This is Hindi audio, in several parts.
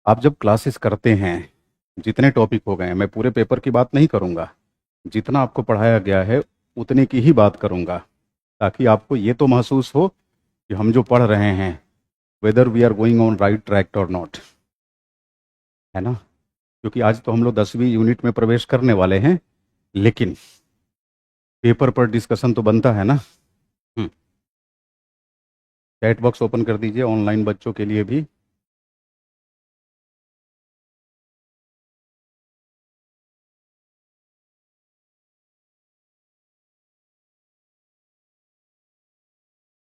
आप जब क्लासेस करते हैं, जितने टॉपिक हो गए हैं, मैं पूरे पेपर की बात नहीं करूंगा। जितना आपको पढ़ाया गया है उतने की ही बात करूंगा, ताकि आपको ये तो महसूस हो कि हम जो पढ़ रहे हैं, whether we are going on right track और नॉट, है ना। क्योंकि आज तो हम लोग 10वीं यूनिट में प्रवेश करने वाले हैं, लेकिन पेपर पर डिस्कशन तो बनता है ना। चैट बॉक्स ओपन कर दीजिए ऑनलाइन बच्चों के लिए भी।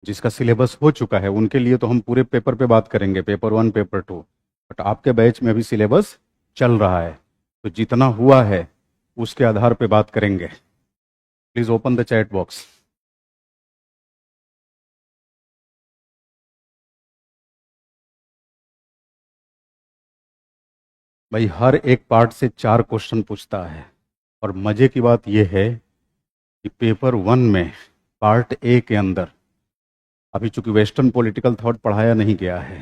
जिसका सिलेबस हो चुका है उनके लिए तो हम पूरे पेपर पे बात करेंगे, पेपर 1 पेपर 2। बट आपके बैच में अभी सिलेबस चल रहा है, तो जितना हुआ है उसके आधार पे बात करेंगे। Please open the chat box. भाई हर एक पार्ट से 4 क्वेश्चन पूछता है। और मज़े की बात यह है कि पेपर 1 में पार्ट ए के अंदर अभी चूंकि वेस्टर्न पॉलिटिकल थॉट पढ़ाया नहीं गया है,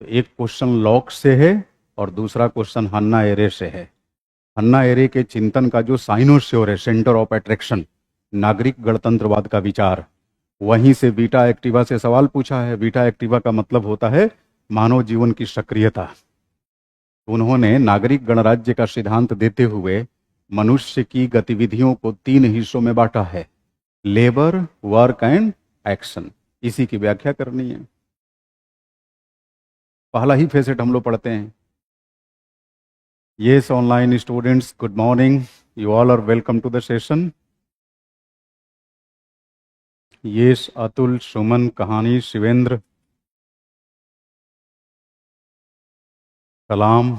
तो एक क्वेश्चन लॉक से है और दूसरा क्वेश्चन हन्ना एरे से है। हन्ना एरे के चिंतन का जो साइनोस्योर है, सेंटर ऑफ अट्रैक्शन, नागरिक गणतंत्रवाद का विचार, वहीं से बीटा एक्टिवा से सवाल पूछा है। बीटा एक्टिवा का मतलब होता है मानव जीवन की सक्रियता। उन्होंने नागरिक गणराज्य का सिद्धांत देते हुए मनुष्य की गतिविधियों को 3 हिस्सों में बांटा है, लेबर, वर्क एंड एक्शन। इसी की व्याख्या करनी है। पहला ही फेसेट हम लोग पढ़ते हैं। Yes, online students, good morning. You all are welcome to the session. Yes, Atul, सुमन, कहानी, शिवेंद्र, कलाम,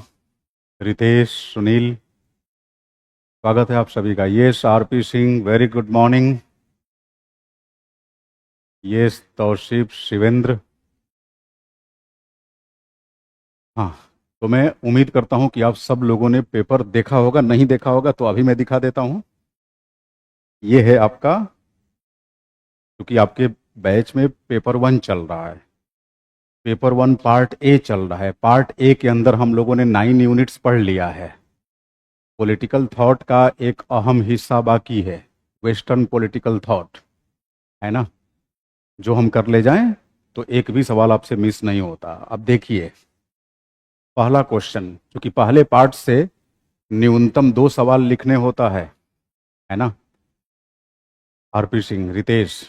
रितेश, सुनील, स्वागत है आप सभी का। Yes, RP Singh, very good morning. Yes, Tauseef, Shivendra. हाँ, तो मैं उम्मीद करता हूं कि आप सब लोगों ने पेपर देखा होगा। नहीं देखा होगा तो अभी मैं दिखा देता हूं। ये है आपका, क्योंकि आपके बैच में पेपर 1 चल रहा है। पेपर 1 पार्ट ए चल रहा है। पार्ट ए के अंदर हम लोगों ने 9 यूनिट्स पढ़ लिया है। पॉलिटिकल थॉट का एक अहम हिस्सा बाकी है, वेस्टर्न पॉलिटिकल थॉट, है ना, जो हम कर ले जाएं तो एक भी सवाल आपसे मिस नहीं होता। अब देखिए, पहला क्वेश्चन, क्योंकि पहले पार्ट से न्यूनतम 2 सवाल लिखने होता है ना। आरपी सिंह, रितेश।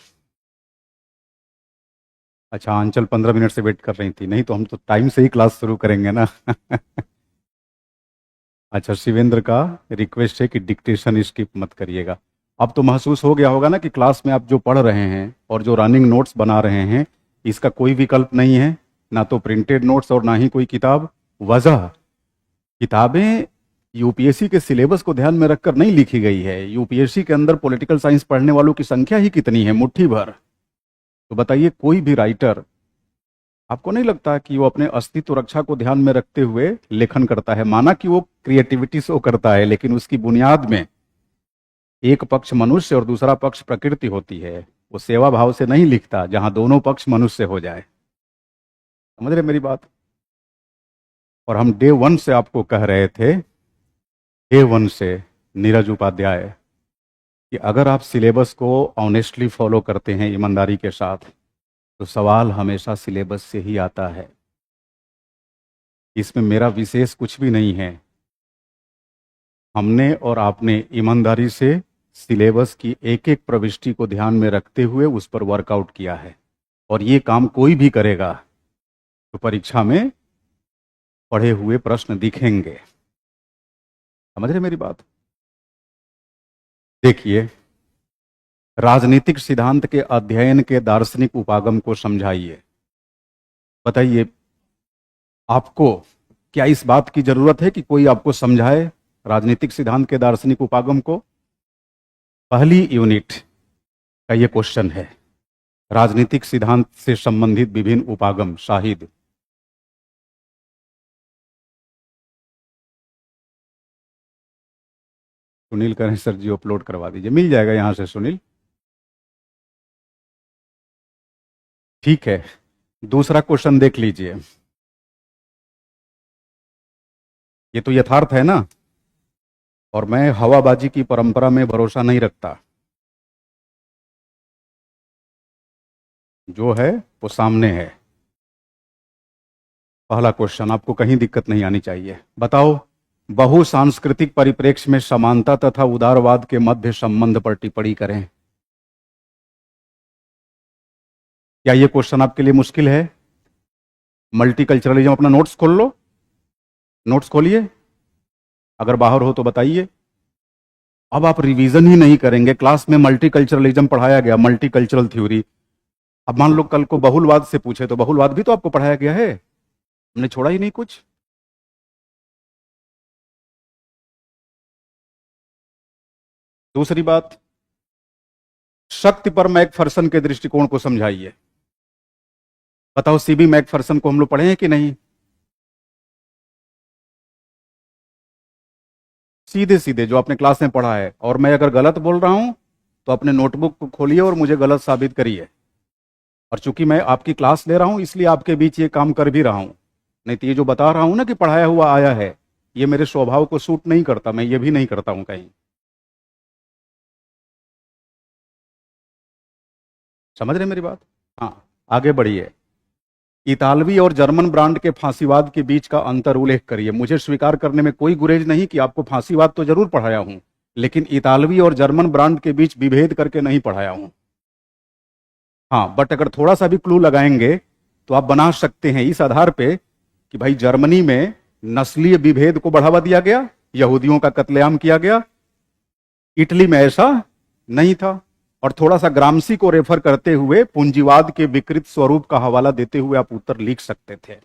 अच्छा, आंचल 15 मिनट से वेट कर रही थी, नहीं तो हम तो टाइम से ही क्लास शुरू करेंगे ना। अच्छा, शिवेंद्र का रिक्वेस्ट है कि डिक्टेशन स्किप मत करिएगा। अब तो महसूस हो गया होगा ना कि क्लास में आप जो पढ़ रहे हैं और जो रनिंग नोट्स बना रहे हैं, इसका कोई विकल्प नहीं है। ना तो प्रिंटेड नोट्स और ना ही कोई किताब। वजह, किताबें यूपीएससी के सिलेबस को ध्यान में रखकर नहीं लिखी गई है। यूपीएससी के अंदर पॉलिटिकल साइंस पढ़ने वालों की संख्या ही कितनी है, मुट्ठी भर। तो बताइए, कोई भी राइटर, आपको नहीं लगता कि वो अपने अस्तित्व रक्षा को ध्यान में रखते हुए लेखन करता है? माना कि वो क्रिएटिविटी शो करता है, लेकिन उसकी बुनियाद में एक पक्ष मनुष्य और दूसरा पक्ष प्रकृति होती है। वो सेवा भाव से नहीं लिखता जहां दोनों पक्ष मनुष्य हो जाए। समझ रहे मेरी बात? और हम डे 1 से आपको कह रहे थे, डे 1 से, नीरज उपाध्याय, कि अगर आप सिलेबस को ऑनेस्टली फॉलो करते हैं, ईमानदारी के साथ, तो सवाल हमेशा सिलेबस से ही आता है। इसमें मेरा विशेष कुछ भी नहीं है। हमने और आपने ईमानदारी से सिलेबस की एक एक प्रविष्टि को ध्यान में रखते हुए उस पर वर्कआउट किया है। और ये काम कोई भी करेगा तो परीक्षा में पढ़े हुए प्रश्न दिखेंगे। समझ रहे मेरी बात? देखिए, राजनीतिक सिद्धांत के अध्ययन के दार्शनिक उपागम को समझाइए। बताइए, आपको क्या इस बात की जरूरत है कि कोई आपको समझाए राजनीतिक सिद्धांत के दार्शनिक उपागम को? पहली यूनिट का ये क्वेश्चन है, राजनीतिक सिद्धांत से संबंधित विभिन्न उपागम। शाहिद, सुनील करें सर जी, अपलोड करवा दीजिए, मिल जाएगा यहां से सुनील। ठीक है, दूसरा क्वेश्चन देख लीजिए। ये तो यथार्थ है ना। और मैं हवाबाजी की परंपरा में भरोसा नहीं रखता। जो है वो सामने है। पहला क्वेश्चन, आपको कहीं दिक्कत नहीं आनी चाहिए। बताओ, बहुसांस्कृतिक परिप्रेक्ष्य में समानता तथा उदारवाद के मध्य संबंध पर टिप्पणी करें। क्या ये क्वेश्चन आपके लिए मुश्किल है? मल्टीकल्चरलिज्म, अपना नोट्स खोल लो, नोट्स खोलिए, अगर बाहर हो तो बताइए। अब आप रिवीजन ही नहीं करेंगे, क्लास में मल्टीकल्चरलिज्म पढ़ाया गया, मल्टीकल्चरल थ्योरी। अब मान लो कल को बहुलवाद से पूछे तो बहुलवाद भी तो आपको पढ़ाया गया है, हमने छोड़ा ही नहीं कुछ। दूसरी बात, शक्ति पर मैकफर्सन के दृष्टिकोण को समझाइए। बताओ, सीबी मैकफर्सन को हम लोग पढ़े हैं कि नहीं? सीधे सीधे जो आपने क्लास में पढ़ा है, और मैं अगर गलत बोल रहा हूं तो अपने नोटबुक को खोलिए और मुझे गलत साबित करिए। और चूंकि मैं आपकी क्लास ले रहा हूं इसलिए आपके बीच ये काम कर भी रहा हूं, नहीं तो ये जो बता रहा हूं ना कि पढ़ाया हुआ आया है, ये मेरे स्वभाव को सूट नहीं करता, मैं ये भी नहीं करता हूं कहीं। समझ रहे मेरी बात? हाँ, आगे बढ़िए। इतालवी और जर्मन ब्रांड के फांसीवाद के बीच का अंतर उल्लेख करिए। मुझे स्वीकार करने में कोई गुरेज नहीं कि आपको फांसीवाद तो जरूर पढ़ाया हूं, लेकिन इतालवी और जर्मन ब्रांड के बीच विभेद करके नहीं पढ़ाया हूं। हाँ, बट अगर थोड़ा सा भी क्लू लगाएंगे तो आप बना सकते हैं इस आधार पे कि भाई जर्मनी में नस्लीय विभेद को बढ़ावा दिया गया, यहूदियों का कत्लेआम किया गया, इटली में ऐसा नहीं था। और थोड़ा सा ग्रामसी को रेफर करते हुए पूंजीवाद के विकृत स्वरूप का हवाला देते हुए आप उत्तर लिख सकते थे।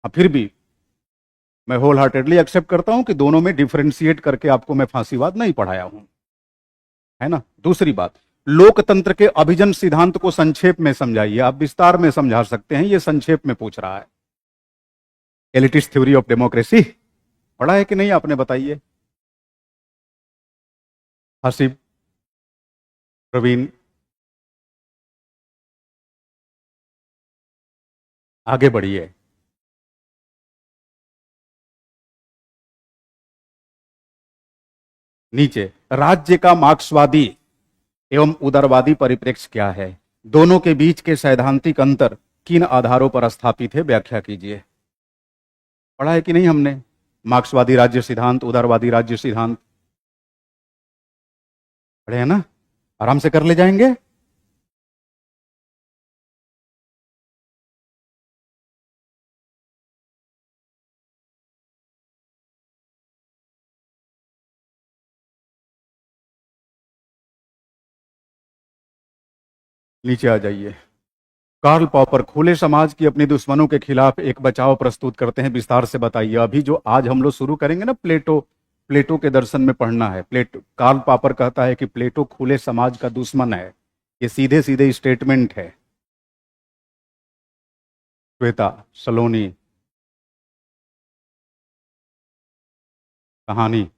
फिर भी मैं होल हार्टेडली एक्सेप्ट करता हूं कि दोनों में डिफरेंशिएट करके आपको मैं फांसीवाद नहीं पढ़ाया हूं, है ना। दूसरी बात, लोकतंत्र के अभिजन सिद्धांत को संक्षेप में समझाइए। आप विस्तार में समझा सकते हैं, ये संक्षेप में पूछ रहा है। एलिटिस्ट थ्योरी ऑफ डेमोक्रेसी पढ़ा है कि नहीं आपने, बताइए। हसीब, प्रवीण, आगे बढ़िए। नीचे, राज्य का मार्क्सवादी एवं उदारवादी परिप्रेक्ष्य क्या है? दोनों के बीच के सैद्धांतिक अंतर किन आधारों पर स्थापित है, व्याख्या कीजिए। पढ़ा है कि नहीं हमने? मार्क्सवादी राज्य सिद्धांत, उदारवादी राज्य सिद्धांत पढ़े हैं ना? आराम से कर ले जाएंगे। नीचे आ जाइए। कार्ल पॉपर खुले समाज की अपने दुश्मनों के खिलाफ एक बचाव प्रस्तुत करते हैं, विस्तार से बताइए। अभी जो आज हम लोग शुरू करेंगे ना, प्लेटो, प्लेटो के दर्शन में पढ़ना है। प्लेटो, कार्ल पॉपर कहता है कि प्लेटो खुले समाज का दुश्मन है। ये सीधे सीधे स्टेटमेंट है। श्वेता सलोनी, कहानी।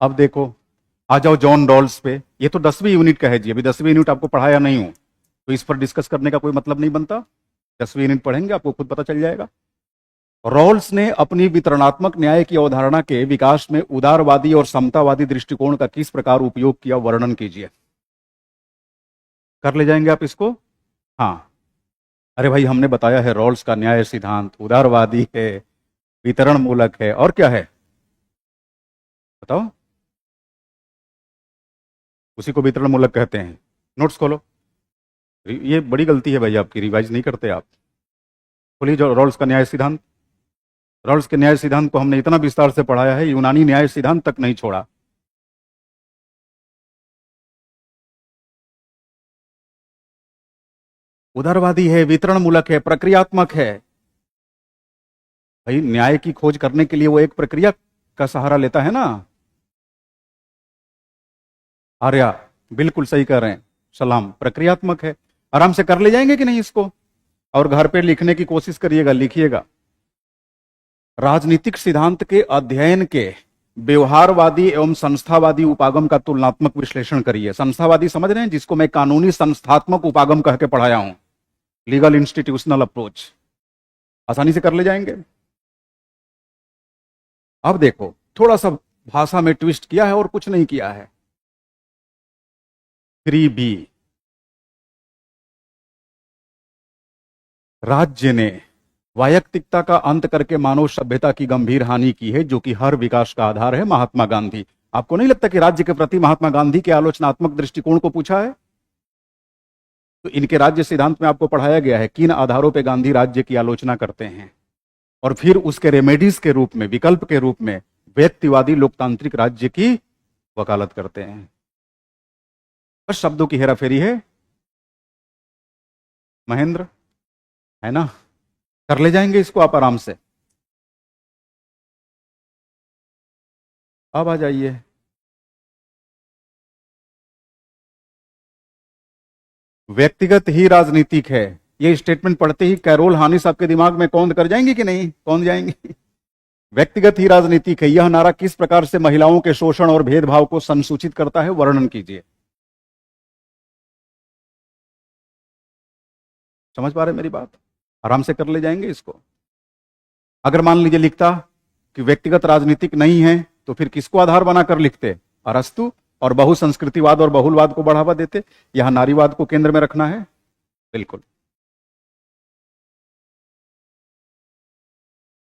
अब देखो, आ जाओ जॉन रॉल्स पे। ये तो 10वीं यूनिट का है जी, अभी 10वीं यूनिट आपको पढ़ाया नहीं हूं तो इस पर डिस्कस करने का कोई मतलब नहीं बनता। 10वीं यूनिट पढ़ेंगे, आपको खुद पता चल जाएगा। रॉल्स ने अपनी वितरणात्मक न्याय की अवधारणा के विकास में उदारवादी और समतावादी दृष्टिकोण का किस प्रकार उपयोग किया, वर्णन कीजिए। कर ले जाएंगे आप इसको? हाँ, अरे भाई हमने बताया है रॉल्स का न्याय सिद्धांत उदारवादी है, वितरण मूलक है, और क्या है बताओ? उसी को वितरण मूलक कहते हैं। नोट्स खोलो। ये बड़ी गलती है भाई आपकी, रिवाइज नहीं करते आप। खोलिए जो रॉल्स का न्याय सिद्धांत। रॉल्स के न्याय सिद्धांत को हमने इतना विस्तार से पढ़ाया है, यूनानी न्याय सिद्धांत तक नहीं छोड़ा। उदारवादी है, वितरण मूलक है, प्रक्रियात्मक है। भाई न्याय की खोज करने के लिए वो एक प्रक्रिया का सहारा लेता है ना। आर्या, बिल्कुल सही कह रहे हैं, सलाम, प्रक्रियात्मक है। आराम से कर ले जाएंगे कि नहीं इसको? और घर पे लिखने की कोशिश करिएगा, लिखिएगा। राजनीतिक सिद्धांत के अध्ययन के व्यवहारवादी एवं संस्थावादी उपागम का तुलनात्मक विश्लेषण करिए। संस्थावादी समझ रहे हैं, जिसको मैं कानूनी संस्थात्मक उपागम कह के पढ़ाया हूं, लीगल इंस्टीट्यूशनल अप्रोच। आसानी से कर ले जाएंगे। अब देखो, थोड़ा सा भाषा में ट्विस्ट किया है और कुछ नहीं किया है। 3B, राज्य ने वैयक्तिकता का अंत करके मानव सभ्यता की गंभीर हानि की है, जो कि हर विकास का आधार है। महात्मा गांधी। आपको नहीं लगता कि राज्य के प्रति महात्मा गांधी के आलोचनात्मक दृष्टिकोण को पूछा है? तो इनके राज्य सिद्धांत में आपको पढ़ाया गया है किन आधारों पर गांधी राज्य की आलोचना करते हैं, और फिर उसके रेमेडीज के रूप में, विकल्प के रूप में व्यक्तिवादी लोकतांत्रिक राज्य की वकालत करते हैं। बस शब्दों की हेराफेरी है महेंद्र, है ना? कर ले जाएंगे इसको आप आराम से। अब आ जाइए, व्यक्तिगत ही राजनीतिक है। ये स्टेटमेंट पढ़ते ही कैरोल हानिस आपके दिमाग में कौंध कर जाएंगी कि नहीं? कौंध जाएंगी। व्यक्तिगत ही राजनीतिक है, यह नारा किस प्रकार से महिलाओं के शोषण और भेदभाव को संसूचित करता है? वर्णन कीजिए। समझ पा रहे मेरी बात? आराम से कर ले जाएंगे इसको। अगर मान लीजिए लिखता कि व्यक्तिगत राजनीतिक नहीं है, तो फिर किसको आधार बनाकर लिखते? अरस्तु, और बहुसंस्कृतिवाद और बहुलवाद को बढ़ावा देते। यहां नारीवाद को केंद्र में रखना है। बिल्कुल।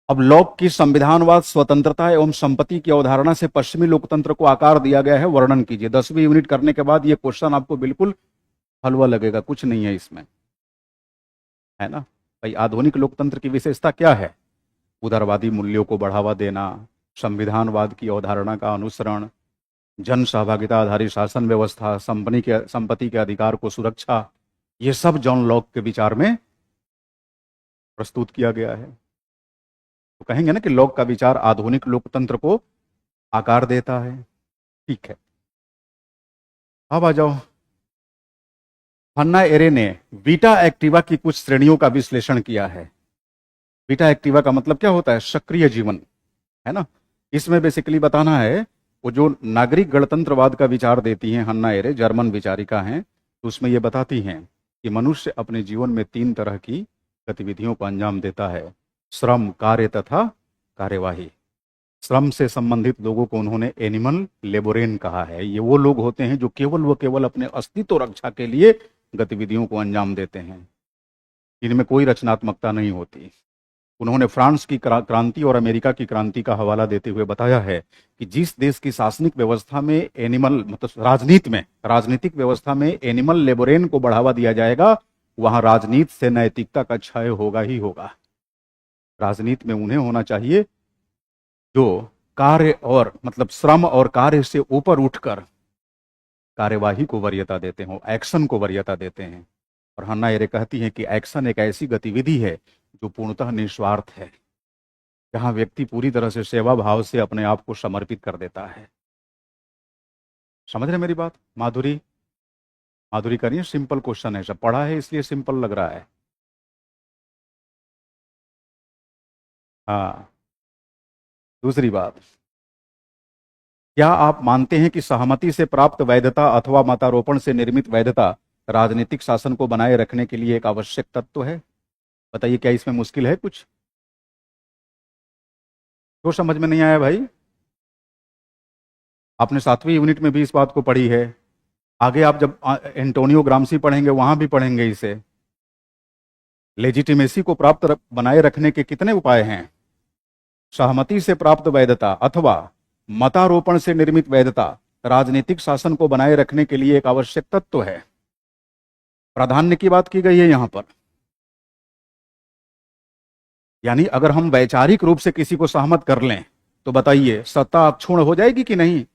अब लॉक की संविधानवाद, स्वतंत्रता एवं संपत्ति की अवधारणा से पश्चिमी लोकतंत्र को आकार दिया गया है। वर्णन कीजिए। 10वीं यूनिट करने के बाद यह क्वेश्चन आपको बिल्कुल हलवा लगेगा, कुछ नहीं है इसमें, है ना भाई? आधुनिक लोकतंत्र की विशेषता क्या है? उदारवादी मूल्यों को बढ़ावा देना, संविधानवाद की अवधारणा का अनुसरण, जन सहभागिता आधारित शासन व्यवस्था, संपत्ति के अधिकार को सुरक्षा, ये सब जॉन लॉक के विचार में प्रस्तुत किया गया है। तो कहेंगे ना कि लॉक का विचार आधुनिक लोकतंत्र को आकार देता है। ठीक है, अब आ जाओ। हन्ना एरे ने बीटा एक्टिवा की कुछ श्रेणियों का विश्लेषण किया है। बीटा एक्टिवा का मतलब क्या होता है? सक्रिय जीवन, है ना? इसमें बेसिकली बताना है, वो जो नागरिक गणतंत्रवाद का विचार देती हैं हन्ना एरे, जर्मन विचारिका हैं, तो उसमें ये बताती हैं कि मनुष्य अपने जीवन में 3 तरह की गतिविधियों को अंजाम देता है: श्रम, कार्य तथा कार्यवाही। श्रम से संबंधित लोगों को उन्होंने एनिमल लेबोरेन कहा है। ये वो लोग होते हैं जो केवल अपने अस्तित्व रक्षा के लिए गतिविधियों को अंजाम देते हैं, इनमें कोई रचनात्मकता नहीं होती। उन्होंने फ्रांस की क्रांति और अमेरिका की क्रांति का हवाला देते हुए बताया है कि जिस देश की शासनिक व्यवस्था में एनिमल, मतलब राजनीतिक व्यवस्था में एनिमल लेबोरेन को बढ़ावा दिया जाएगा, वहां राजनीति से नैतिकता का क्षय होगा ही होगा। राजनीति में उन्हें होना चाहिए जो कार्य और, मतलब श्रम और कार्य से ऊपर उठकर कार्यवाही को वरीयता देते हो, एक्शन को वरीयता देते हैं। और हन्ना एरे कहती हैं कि एक्शन एक ऐसी गतिविधि है जो पूर्णतः निस्वार्थ है, जहां व्यक्ति पूरी तरह से सेवा भाव से अपने आप को समर्पित कर देता है। समझ रहे मेरी बात? माधुरी, माधुरी करिए। सिंपल क्वेश्चन है, सब पढ़ा है इसलिए सिंपल लग रहा है। हाँ, दूसरी बात, क्या आप मानते हैं कि सहमति से प्राप्त वैधता अथवा मतारोपण से निर्मित वैधता राजनीतिक शासन को बनाए रखने के लिए एक आवश्यक तत्व है? बताइए, क्या इसमें मुश्किल है कुछ? तो समझ में नहीं आया भाई? आपने 7वीं यूनिट में भी इस बात को पढ़ी है। आगे आप जब एंटोनियो ग्राम्सी पढ़ेंगे वहां भी पढ़ेंगे इसे। लेजिटिमेसी को बनाए रखने के कितने उपाय हैं? सहमति से प्राप्त वैधता अथवा मतारोपण से निर्मित वैधता राजनीतिक शासन को बनाए रखने के लिए एक आवश्यक तत्व है। प्राधान्य की बात की गई है यहां पर। यानी अगर हम वैचारिक रूप से किसी को सहमत कर लें तो बताइए, सत्ता अक्षुण्ण हो जाएगी कि नहीं?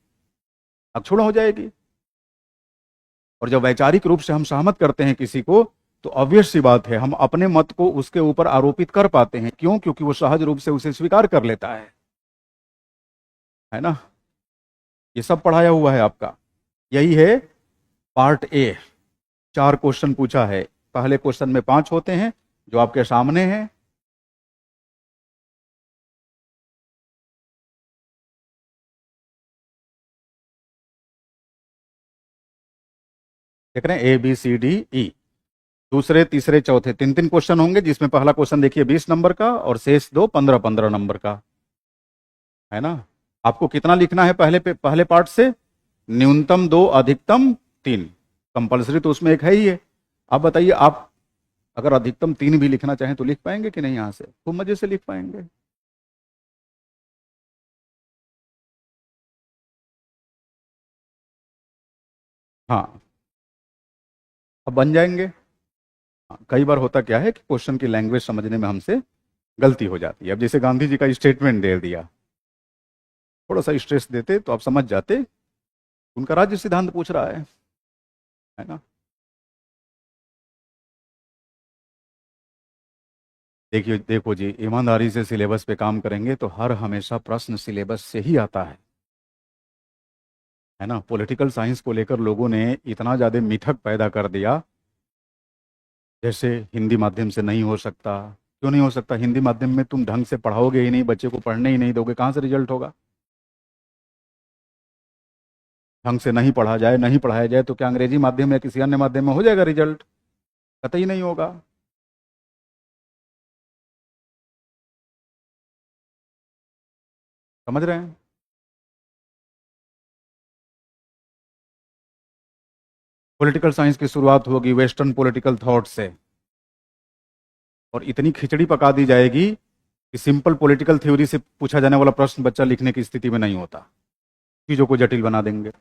अक्षुण्ण हो जाएगी। और जब वैचारिक रूप से हम सहमत करते हैं किसी को, तो ऑब्वियस सी बात है हम अपने मत को उसके ऊपर आरोपित कर पाते हैं। क्यों? क्योंकि वो सहज रूप से उसे स्वीकार कर लेता है ना? ये सब पढ़ाया हुआ है आपका। यही है पार्ट ए। 4 क्वेश्चन पूछा है। पहले क्वेश्चन में 5 होते हैं जो आपके सामने हैं। देख रहे हैं, A B C D E. दूसरे, तीसरे, चौथे 3-3 क्वेश्चन होंगे, जिसमें पहला क्वेश्चन देखिए 20 नंबर का और शेष 2 15-15 नंबर का। है ना। आपको कितना लिखना है पहले पार्ट से? न्यूनतम 2, अधिकतम 3। कंपलसरी तो उसमें एक है ही है। आप बताइए, आप अगर अधिकतम 3 भी लिखना चाहें तो लिख पाएंगे कि नहीं? यहाँ से खूब मजे से लिख पाएंगे। हाँ, अब बन जाएंगे। हाँ, कई बार होता क्या है कि क्वेश्चन की लैंग्वेज समझने में हमसे गलती हो जाती है। अब जैसे गांधी जी का स्टेटमेंट दे दिया, थोड़ा सा स्ट्रेस देते तो आप समझ जाते उनका राज्य सिद्धांत पूछ रहा है ना। देखिए, देखो जी, ईमानदारी से सिलेबस पे काम करेंगे तो हर हमेशा प्रश्न सिलेबस से ही आता है ना। पॉलिटिकल साइंस को लेकर लोगों ने इतना ज़्यादा मिथक पैदा कर दिया, जैसे हिंदी माध्यम से नहीं हो सकता। क्यों नहीं हो सकता? हिंदी माध्यम में तुम ढंग से पढ़ाओगे ही नहीं, बच्चे को पढ़ने ही नहीं दोगे, कहाँ से रिजल्ट होगा? ढंग से नहीं पढ़ा जाए, नहीं पढ़ाया जाए तो क्या अंग्रेजी माध्यम या किसी अन्य माध्यम में हो जाएगा रिजल्ट? कतई नहीं होगा। समझ रहे हैं? पॉलिटिकल साइंस की शुरुआत होगी वेस्टर्न पॉलिटिकल थॉट से, और इतनी खिचड़ी पका दी जाएगी कि सिंपल पॉलिटिकल थ्योरी से पूछा जाने वाला प्रश्न बच्चा लिखने की स्थिति में नहीं होता। चीज़ों को जटिल बना देंगे।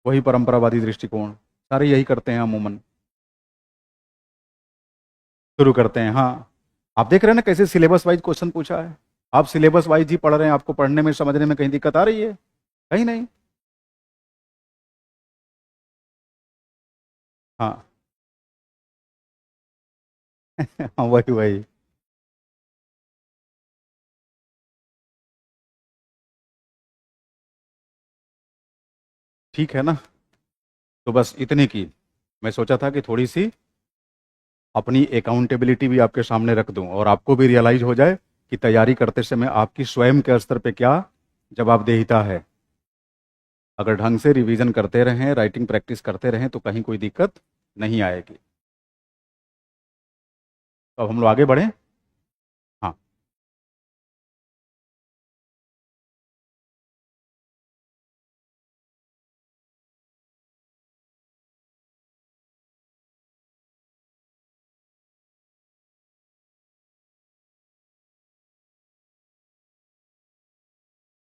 वही परंपरावादी दृष्टिकोण, सारे यही करते हैं अमूमन। शुरू करते हैं, हाँ। आप देख रहे हैं ना कैसे सिलेबस वाइज क्वेश्चन पूछा है। आप सिलेबस वाइज ही पढ़ रहे हैं, आपको पढ़ने में समझने में कहीं दिक्कत आ रही है? कहीं नहीं। हाँ। हाँ, वही वही। ठीक है ना। तो बस इतने की मैं सोचा था कि थोड़ी सी अपनी अकाउंटेबिलिटी भी आपके सामने रख दूं और आपको भी रियलाइज हो जाए कि तैयारी करते समय आपकी स्वयं के स्तर पे क्या जवाबदेहिता है। अगर ढंग से रिवीजन करते रहें, राइटिंग प्रैक्टिस करते रहें तो कहीं कोई दिक्कत नहीं आएगी। तो अब हम लोग आगे बढ़ें। हाँ।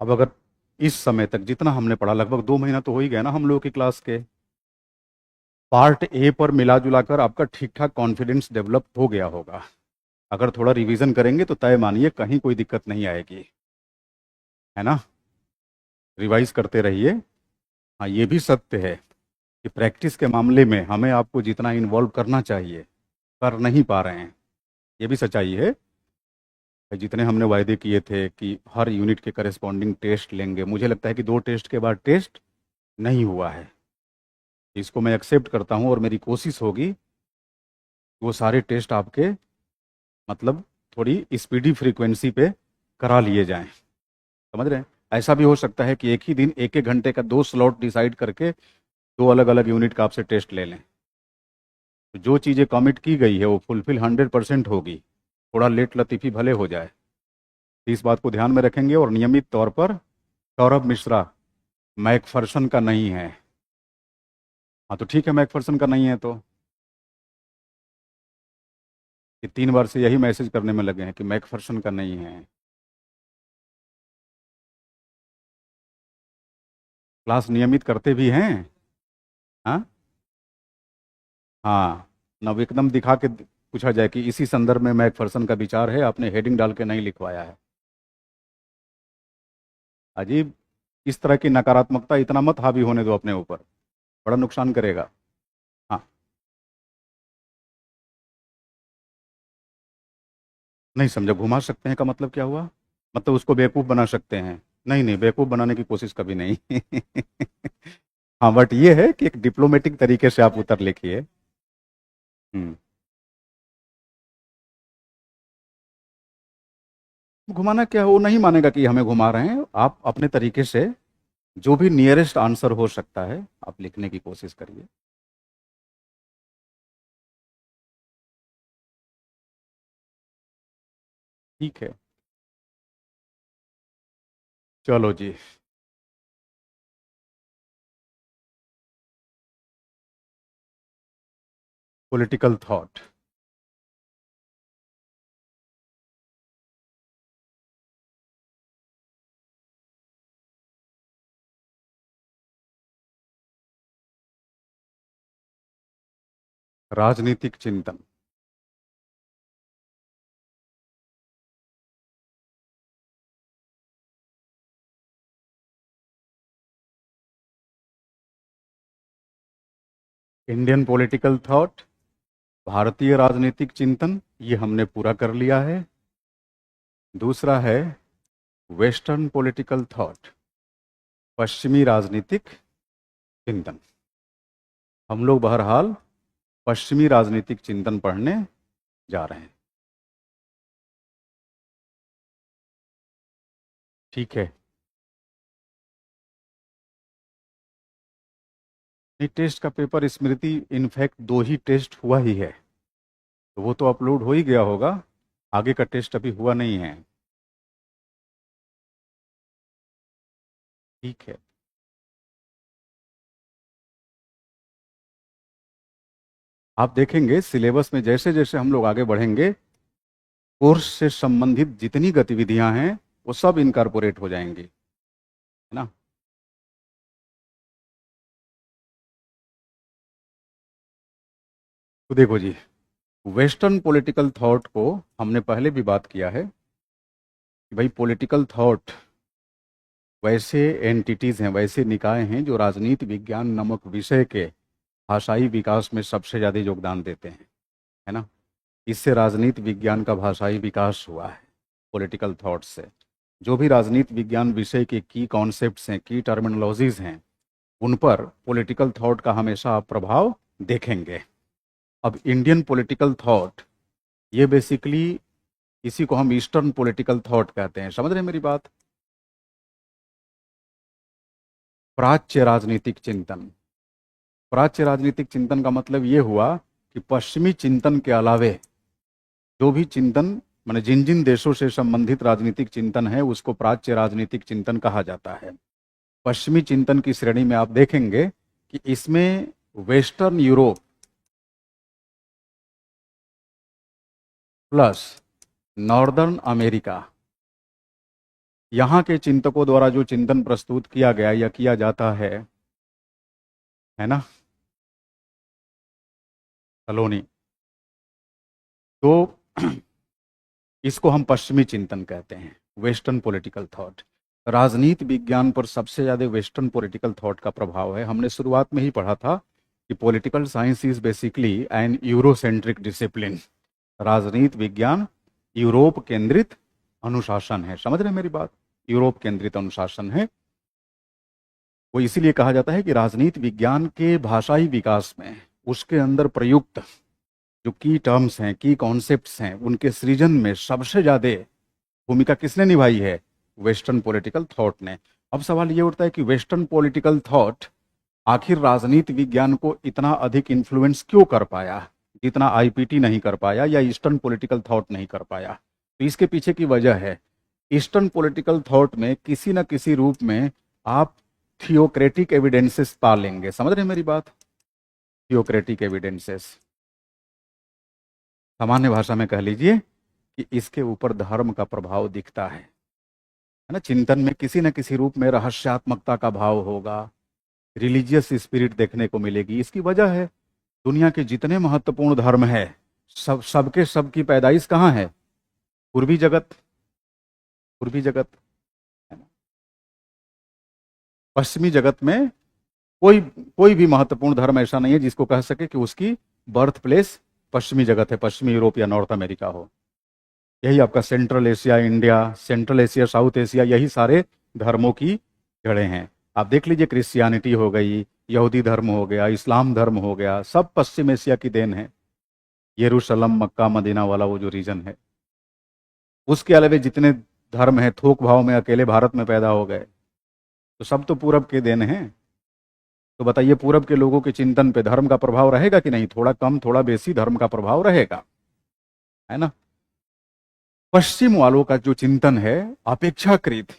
अब अगर इस समय तक जितना हमने पढ़ा, लगभग 2 महीना तो हो ही गया ना हम लोगों की क्लास के, पार्ट ए पर मिला जुला कर आपका ठीक ठाक कॉन्फिडेंस डेवलप हो गया होगा। अगर थोड़ा रिवीजन करेंगे तो तय मानिए कहीं कोई दिक्कत नहीं आएगी, है ना। रिवाइज करते रहिए। हाँ, ये भी सत्य है कि प्रैक्टिस के मामले में हमें आपको जितना इन्वॉल्व करना चाहिए कर नहीं पा रहे हैं। ये भी सच्चाई है। जितने हमने वायदे किए थे कि हर यूनिट के करस्पॉन्डिंग टेस्ट लेंगे, मुझे लगता है कि 2 टेस्ट के बाद टेस्ट नहीं हुआ है। इसको मैं एक्सेप्ट करता हूँ और मेरी कोशिश होगी कि वो सारे टेस्ट आपके मतलब थोड़ी स्पीडी फ्रीक्वेंसी पे करा लिए जाएं। समझ रहे हैं? ऐसा भी हो सकता है कि एक ही दिन 1-1 घंटे का 2 स्लॉट डिसाइड करके 2 अलग अलग यूनिट का आपसे टेस्ट ले लें। तो जो चीज़ें कमिट की गई है वो फुलफिल 100% होगी। थोड़ा लेट लतीफ़ी भले हो जाए, तो इस बात को ध्यान में रखेंगे। और नियमित तौर पर सौरभ मिश्रा मैकफर्सन का नहीं है। हाँ, तो ठीक है, मैकफर्सन का नहीं है तो ये 3 बार से यही मैसेज करने में लगे हैं कि मैकफर्सन का नहीं है। क्लास नियमित करते भी हैं। हाँ। हाँ, नव एकदम दिखा के पूछा जाए कि इसी संदर्भ में मैकफर्सन का विचार है, आपने हेडिंग डाल के नहीं लिखवाया है। अजीब। इस तरह की नकारात्मकता इतना मत हावी होने दो अपने ऊपर, बड़ा नुकसान करेगा। हाँ। नहीं समझा, घुमा सकते हैं का मतलब क्या हुआ? मतलब उसको बेवकूफ़ बना सकते हैं? नहीं नहीं, बेवकूफ़ बनाने की कोशिश कभी नहीं। हाँ, बट ये है कि एक डिप्लोमेटिक तरीके से आप उत्तर लिखिए। हम्म। घुमाना क्या है, वो नहीं मानेगा कि हमें घुमा रहे हैं। आप अपने तरीके से जो भी नियरेस्ट आंसर हो सकता है आप लिखने की कोशिश करिए। ठीक है। चलो जी। Political thought. राजनीतिक चिंतन। इंडियन पॉलिटिकल थॉट, भारतीय राजनीतिक चिंतन, ये हमने पूरा कर लिया है। दूसरा है वेस्टर्न पॉलिटिकल थॉट, पश्चिमी राजनीतिक चिंतन। हम लोग बहरहाल पश्चिमी राजनीतिक चिंतन पढ़ने जा रहे हैं। ठीक है। नहीं, टेस्ट का पेपर स्मृति इनफैक्ट 2 ही टेस्ट हुआ ही है, तो वो तो अपलोड हो ही गया होगा। आगे का टेस्ट अभी हुआ नहीं है। ठीक है। आप देखेंगे सिलेबस में जैसे जैसे हम लोग आगे बढ़ेंगे, कोर्स से संबंधित जितनी गतिविधियां हैं वो सब इनकारपोरेट हो जाएंगी, है ना। तो देखो जी, वेस्टर्न पॉलिटिकल थॉट को हमने पहले भी बात किया है कि भाई पॉलिटिकल थॉट वैसे एंटिटीज हैं, वैसे निकाय हैं जो राजनीति विज्ञान नामक विषय के भाषाई विकास में सबसे ज़्यादा योगदान देते हैं, है ना। इससे राजनीति विज्ञान का भाषाई विकास हुआ है पॉलिटिकल थॉट से। जो भी राजनीति विज्ञान विषय के की कॉन्सेप्ट्स हैं, की टर्मिनोलॉजीज हैं, उन पर पॉलिटिकल थॉट का हमेशा आप प्रभाव देखेंगे। अब इंडियन पॉलिटिकल थॉट, ये बेसिकली इसी को हम ईस्टर्न पॉलिटिकल थॉट कहते हैं। समझ रहे हैं मेरी बात। प्राच्य राजनीतिक चिंतन। प्राच्य राजनीतिक चिंतन का मतलब ये हुआ कि पश्चिमी चिंतन के अलावे जो भी चिंतन, माने जिन जिन देशों से संबंधित राजनीतिक चिंतन है उसको प्राच्य राजनीतिक चिंतन कहा जाता है। पश्चिमी चिंतन की श्रेणी में आप देखेंगे कि इसमें western Europe plus northern America, यहाँ के चिंतकों द्वारा जो चिंतन प्रस्तुत किया गया या किया जाता है ना, कॉलोनी, तो इसको हम पश्चिमी चिंतन कहते हैं, वेस्टर्न पॉलिटिकल थॉट। राजनीति विज्ञान पर सबसे ज़्यादा वेस्टर्न पॉलिटिकल थॉट का प्रभाव है। हमने शुरुआत में ही पढ़ा था कि political science is basically an Eurocentric discipline. राजनीति विज्ञान यूरोप केंद्रित अनुशासन है। समझ रहे हैं मेरी बात। यूरोप केंद्रित अनुशासन है। वो इसीलिए कहा जाता है कि राजनीति विज्ञान के भाषाई विकास में उसके अंदर प्रयुक्त जो की टर्म्स हैं, की कॉन्सेप्ट्स हैं, उनके सृजन में सबसे ज़्यादा भूमिका किसने निभाई है? वेस्टर्न पॉलिटिकल थॉट ने। अब सवाल ये उठता है कि वेस्टर्न पॉलिटिकल थॉट आखिर राजनीति विज्ञान को इतना अधिक इन्फ्लुएंस क्यों कर पाया, जितना आईपीटी नहीं कर पाया या ईस्टर्न पॉलिटिकल थॉट नहीं कर पाया। तो इसके पीछे की वजह है, ईस्टर्न पॉलिटिकल थॉट में किसी न किसी रूप में आप थियोक्रेटिक एविडेंसेस पा लेंगे। समझ रहे हैं मेरी बात। थियोक्रेटिक एविडेंसेस, सामान्य भाषा में कह लीजिए कि इसके ऊपर धर्म का प्रभाव दिखता है ना। चिंतन में किसी न किसी रूप में रहस्यात्मकता का भाव होगा, रिलीजियस स्पिरिट देखने को मिलेगी। इसकी वजह है दुनिया के जितने महत्वपूर्ण धर्म है, सबके सबकी पैदाइश कहाँ है? पूर्वी जगत। पूर्वी जगत, है ना। पश्चिमी जगत में कोई कोई भी महत्वपूर्ण धर्म ऐसा नहीं है जिसको कह सके कि उसकी बर्थ प्लेस पश्चिमी जगत है, पश्चिमी यूरोप या नॉर्थ अमेरिका हो। यही आपका central Asia, India, central Asia, south Asia, यही सारे धर्मों की जड़ें हैं। आप देख लीजिए, क्रिश्चियनिटी हो गई, यहूदी धर्म हो गया, इस्लाम धर्म हो गया, सब पश्चिम एशिया की देन है। यरूशलेम, मक्का, मदीना वाला वो जो रीजन है। उसके अलावा जितने धर्म है थोक भाव में अकेले भारत में पैदा हो गए, तो सब तो पूरब के देन हैं। तो बताइए, पूरब के लोगों के चिंतन पे धर्म का प्रभाव रहेगा कि नहीं? थोड़ा कम थोड़ा बेसी धर्म का प्रभाव रहेगा, है ना। पश्चिम वालों का जो चिंतन है अपेक्षाकृत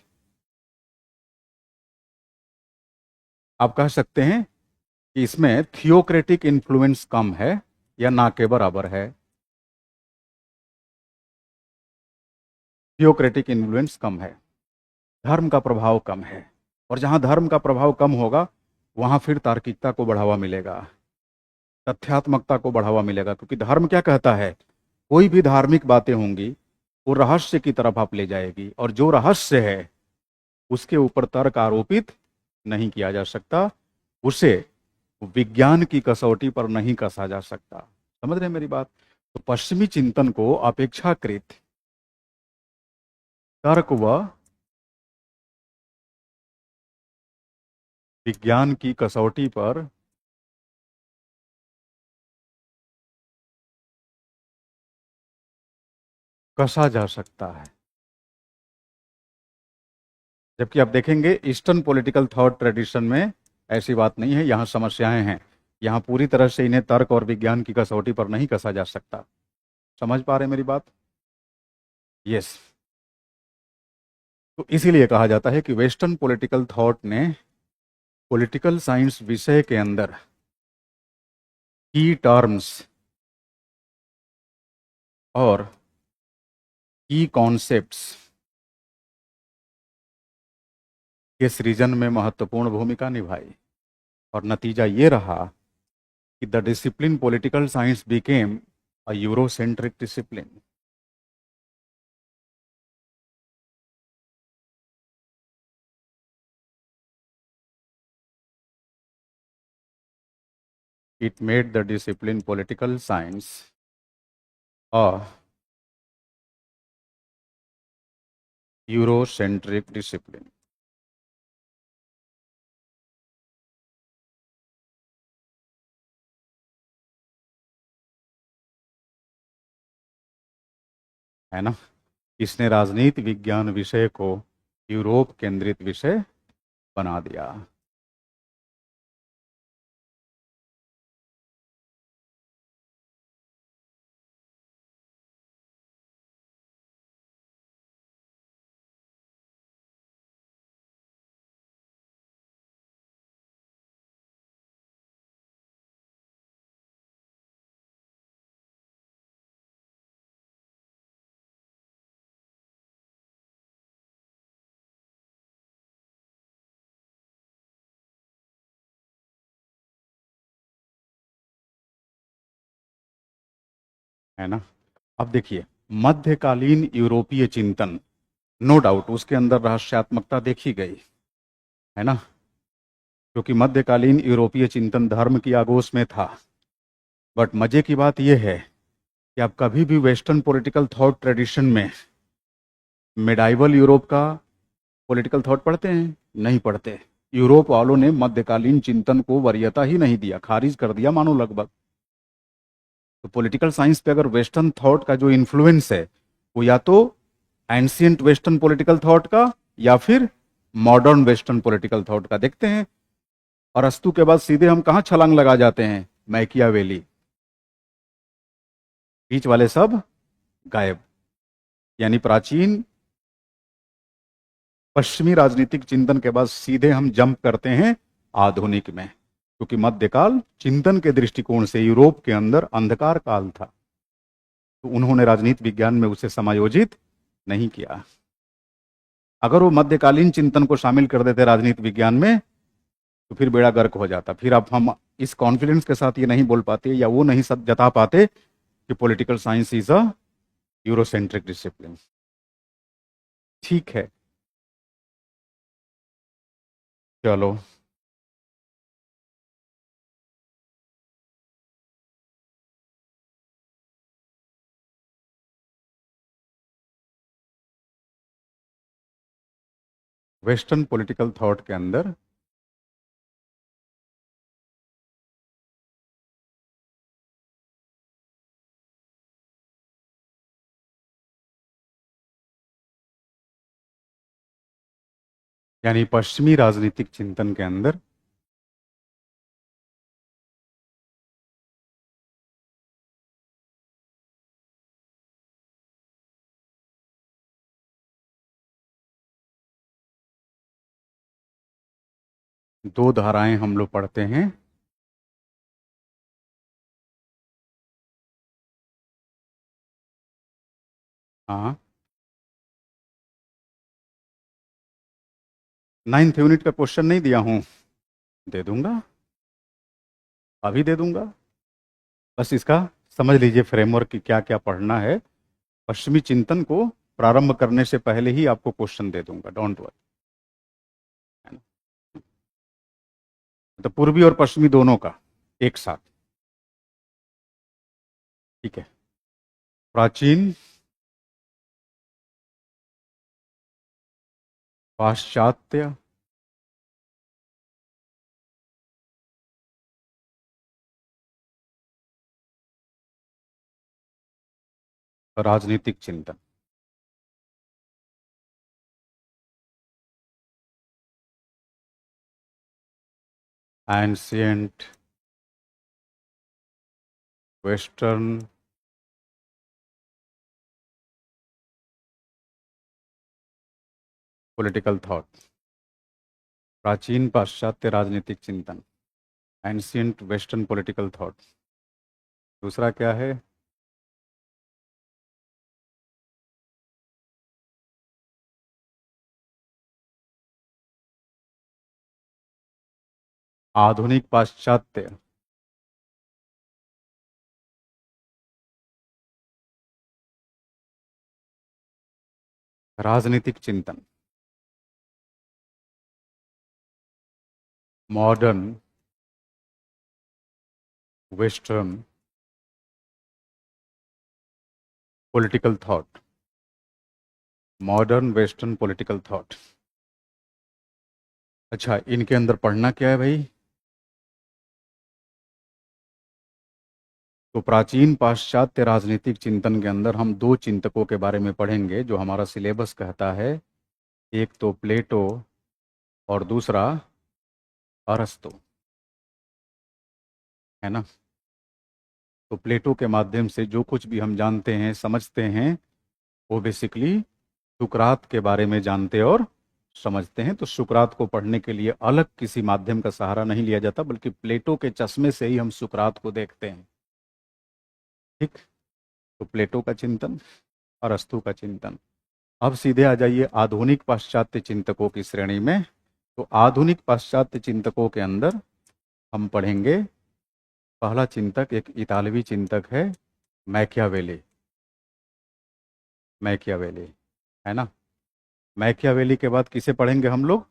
आप कह सकते हैं कि इसमें थियोक्रेटिक इन्फ्लुएंस कम है या ना के बराबर है। थियोक्रेटिक इन्फ्लुएंस कम है, धर्म का प्रभाव कम है। और जहां धर्म का प्रभाव कम होगा वहां फिर तार्किकता को बढ़ावा मिलेगा, तथ्यात्मकता को बढ़ावा मिलेगा, क्योंकि धर्म क्या कहता है, कोई भी धार्मिक बातें होंगी वो रहस्य की तरफ आप ले जाएगी, और जो रहस्य है उसके ऊपर तर्क आरोपित नहीं किया जा सकता, उसे विज्ञान की कसौटी पर नहीं कसा जा सकता। समझ रहे हैं मेरी बात? तो पश्चिमी चिंतन को अपेक्षाकृत तर्क व विज्ञान की कसौटी पर कसा जा सकता है। जबकि आप देखेंगे ईस्टर्न पॉलिटिकल थॉट ट्रेडिशन में ऐसी बात नहीं है, यहाँ समस्याएं हैं। यहाँ पूरी तरह से इन्हें तर्क और विज्ञान की कसौटी पर नहीं कसा जा सकता। समझ पा रहे हैं मेरी बात? यस। तो इसीलिए कहा जाता है कि वेस्टर्न पॉलिटिकल थॉट ने पॉलिटिकल साइंस विषय के अंदर की टर्म्स और की कॉन्सेप्ट्स के सृजन में महत्वपूर्ण भूमिका निभाई, और नतीजा ये रहा कि the discipline political science became a Eurocentric discipline. It made the discipline political science a Eurocentric discipline। है ना? इसने राजनीति विज्ञान विषय को यूरोप केंद्रित विषय बना दिया। है ना? अब देखिए, मध्यकालीन यूरोपीय चिंतन, नो डाउट उसके अंदर रहस्यात्मकता देखी गई, है ना? क्योंकि मध्यकालीन यूरोपीय चिंतन धर्म की आगोश में था। बट मजे की बात यह है कि आप कभी भी वेस्टर्न पॉलिटिकल थॉट ट्रेडिशन में मिडाइवल यूरोप का पॉलिटिकल थॉट पढ़ते हैं? नहीं पढ़ते। यूरोप वालों ने मध्यकालीन चिंतन को वरीयता ही नहीं दिया, खारिज कर दिया मानो लगभग। तो पॉलिटिकल साइंस पे अगर वेस्टर्न थॉट का जो इन्फ्लुएंस है वो या तो एंशियंट वेस्टर्न पॉलिटिकल थॉट का या फिर मॉडर्न वेस्टर्न पॉलिटिकल थॉट का देखते हैं, और अस्तु के बाद सीधे हम कहाँ छलांग लगा जाते हैं? मैकियावेली। बीच वाले सब गायब। यानी प्राचीन पश्चिमी राजनीतिक चिंतन के बाद सीधे हम जंप करते हैं आधुनिक में, क्योंकि मध्यकाल चिंतन के दृष्टिकोण से यूरोप के अंदर अंधकार काल था, तो उन्होंने राजनीति विज्ञान में उसे समायोजित नहीं किया। अगर वो मध्यकालीन चिंतन को शामिल कर देते राजनीति विज्ञान में तो फिर बेड़ा गर्क हो जाता। फिर अब हम इस कॉन्फिडेंस के साथ ये नहीं बोल पाते या वो नहीं सब जता पाते कि political science is a Eurocentric discipline. ठीक है, चलो। वेस्टर्न पॉलिटिकल थॉट के अंदर यानी पश्चिमी राजनीतिक चिंतन के अंदर दो धाराएं हम लोग पढ़ते हैं। हाँ, 9th यूनिट का क्वेश्चन नहीं दिया हूँ, दे दूंगा, अभी दे दूंगा। बस इसका समझ लीजिए फ्रेमवर्क की क्या क्या पढ़ना है। पश्चिमी चिंतन को प्रारंभ करने से पहले ही आपको क्वेश्चन दे दूंगा, डोंट वरी। है ना? तो पूर्वी और पश्चिमी दोनों का एक साथ। ठीक है। प्राचीन पाश्चात्य राजनीतिक चिंतन। Ancient western political thought. प्राचीन पाश्चात्य राजनीतिक चिंतन, एंशियंट वेस्टर्न पॉलिटिकल थॉट। दूसरा क्या है? आधुनिक पाश्चात्य राजनीतिक चिंतन। Modern western political thought. Modern western political thought. अच्छा, इनके अंदर पढ़ना क्या है भाई? तो प्राचीन पाश्चात्य राजनीतिक चिंतन के अंदर हम दो चिंतकों के बारे में पढ़ेंगे जो हमारा सिलेबस कहता है। एक तो प्लेटो और दूसरा अरस्तु, है ना? तो प्लेटो के माध्यम से जो कुछ भी हम जानते हैं समझते हैं वो बेसिकली सुकरात के बारे में जानते और समझते हैं। तो सुकरात को पढ़ने के लिए अलग किसी माध्यम का सहारा नहीं लिया जाता, बल्कि प्लेटो के चश्मे से ही हम सुकरात को देखते हैं। ठीक। तो प्लेटो का चिंतन, अरस्तु का चिंतन। अब सीधे आ जाइए आधुनिक पाश्चात्य चिंतकों की श्रेणी में। तो आधुनिक पाश्चात्य चिंतकों के अंदर हम पढ़ेंगे, पहला चिंतक एक इतालवी चिंतक है, मैकियावेली। मैकियावेली, है ना? मैकियावेली के बाद किसे पढ़ेंगे हम लोग?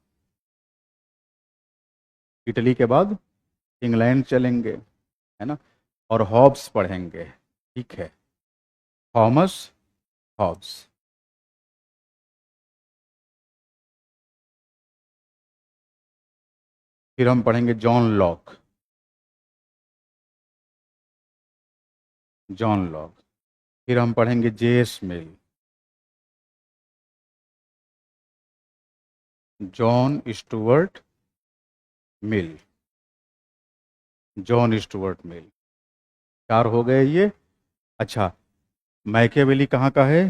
इटली के बाद इंग्लैंड चलेंगे, है ना? और हॉब्स पढ़ेंगे। ठीक है, थॉमस हॉब्स। फिर हम पढ़ेंगे जॉन लॉक। John Locke. फिर हम पढ़ेंगे JS Mill. John Stuart Mill. John Stuart Mill. चार हो गए ये। अच्छा, मैकियावेली कहाँ का है?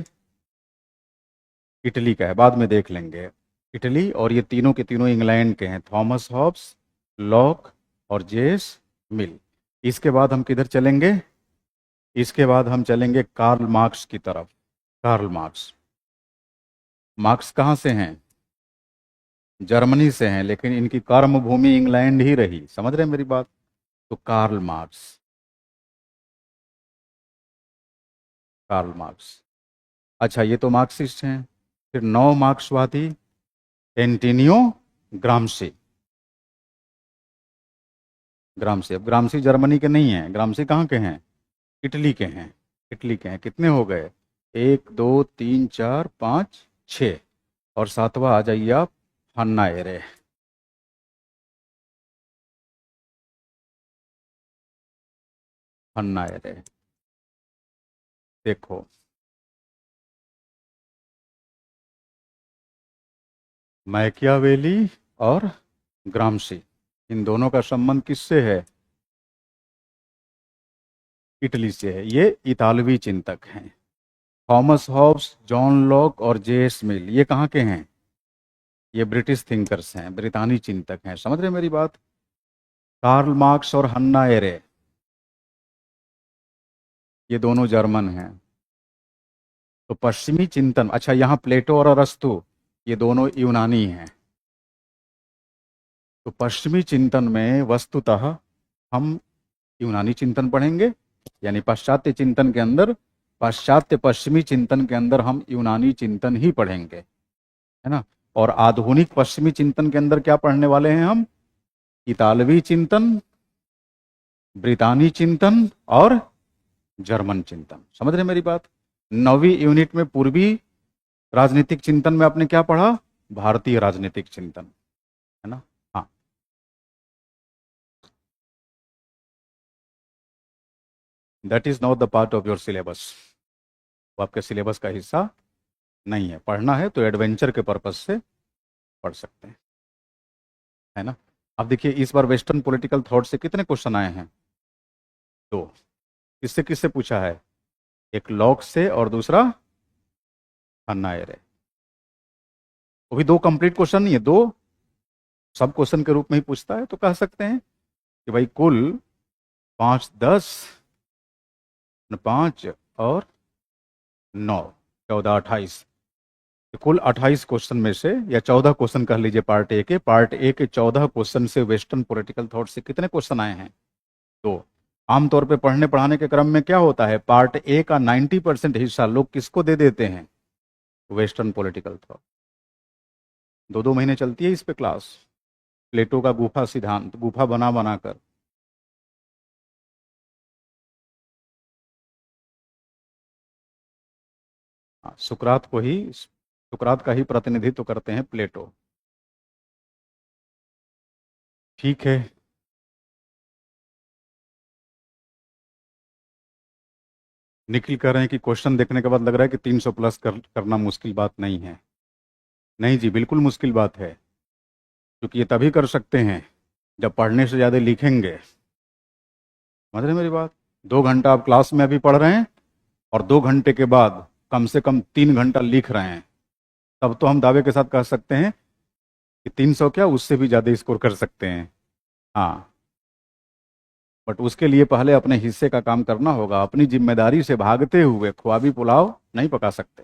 इटली का है, बाद में देख लेंगे। इटली, और ये तीनों के तीनों इंग्लैंड के हैं, थॉमस हॉब्स, लॉक और जेस मिल। इसके बाद हम किधर चलेंगे? इसके बाद हम चलेंगे कार्ल मार्क्स की तरफ। Karl Marx. मार्क्स कहाँ से हैं? जर्मनी से हैं, लेकिन इनकी कर्म भूमि इंग्लैंड ही रही। समझ रहे हैं मेरी बात? तो कार्ल मार्क्स। Karl Marx. अच्छा, ये तो मार्क्सिस्ट हैं। फिर नौ मार्क्सवादी, एंटोनियो ग्राम्सी। ग्राम्सी, अब ग्राम्सी जर्मनी के नहीं हैं, ग्राम्सी कहाँ के हैं? इटली के हैं। इटली के हैं। कितने हो गए? एक, दो, तीन, चार, पाँच, छः। और सातवां आ जाइए आप, हन्ना एरे। हन्ना एरे। देखो, मैकियावेली और ग्राम्सी, इन दोनों का संबंध किससे है? इटली से है। ये इतालवी चिंतक हैं। थॉमस हॉब्स, जॉन लॉक और जेएस मिल, ये कहाँ के हैं? ये ब्रिटिश थिंकर्स हैं, ब्रितानी चिंतक हैं, समझ रहे हैं मेरी बात। कार्ल मार्क्स और हन्ना एरे, ये दोनों जर्मन हैं। तो पश्चिमी चिंतन, अच्छा यहाँ प्लेटो और अरस्तु, ये दोनों यूनानी हैं। तो पश्चिमी चिंतन में वस्तुतः हम यूनानी चिंतन पढ़ेंगे, यानी पाश्चात्य चिंतन के अंदर, पाश्चात्य पश्चिमी चिंतन के अंदर हम यूनानी चिंतन ही पढ़ेंगे, है ना। और आधुनिक पश्चिमी चिंतन के अंदर क्या पढ़ने वाले हैं हम? इतालवी चिंतन, ब्रितानी चिंतन और जर्मन चिंतन। समझ रहे हैं मेरी बात। 9वीं यूनिट में पूर्वी राजनीतिक चिंतन में आपने क्या पढ़ा? भारतीय राजनीतिक चिंतन, है ना। हाँ, that is not the part of your syllabus, वो आपके सिलेबस का हिस्सा नहीं है। पढ़ना है तो एडवेंचर के पर्पज से पढ़ सकते हैं, है ना। अब देखिए इस बार वेस्टर्न पॉलिटिकल थॉट से कितने क्वेश्चन आए हैं? दो। किससे किससे पूछा है? एक लॉक से और दूसरा हन्ना एरे। वो भी दो कंप्लीट क्वेश्चन नहीं है, दो सब क्वेश्चन के रूप में ही पूछता है। तो कह सकते हैं कि भाई कुल 5 10 5 और 9 14 28, कुल 28 क्वेश्चन में से, या 14 क्वेश्चन कह लीजिए पार्ट ए के, पार्ट ए के 14 क्वेश्चन से वेस्टर्न पॉलिटिकल थॉट से कितने क्वेश्चन आए हैं? दो। आमतौर पे पढ़ने पढ़ाने के क्रम में क्या होता है, पार्ट ए का 90% हिस्सा लोग किसको दे देते हैं? Western political thought. 2 2 महीने चलती है इस पे क्लास, प्लेटो का गुफा सिद्धांत, गुफा बना बनाकर। सुकरात का ही प्रतिनिधित्व करते हैं प्लेटो। ठीक है, निखिल कह रहे हैं कि क्वेश्चन देखने के बाद लग रहा है कि 300 प्लस करना मुश्किल बात नहीं है। नहीं जी, बिल्कुल मुश्किल बात है, क्योंकि ये तभी कर सकते हैं जब पढ़ने से ज़्यादा लिखेंगे। समझ रहे हैं मेरी बात। 2 घंटा आप क्लास में अभी पढ़ रहे हैं और 2 घंटे के बाद कम से कम 3 घंटा लिख रहे हैं, तब तो हम दावे के साथ कह सकते हैं कि 300 क्या, उससे भी ज़्यादा स्कोर कर सकते हैं। हाँ, बट उसके लिए पहले अपने हिस्से का काम करना होगा। अपनी जिम्मेदारी से भागते हुए ख्वाबी पुलाव नहीं पका सकते।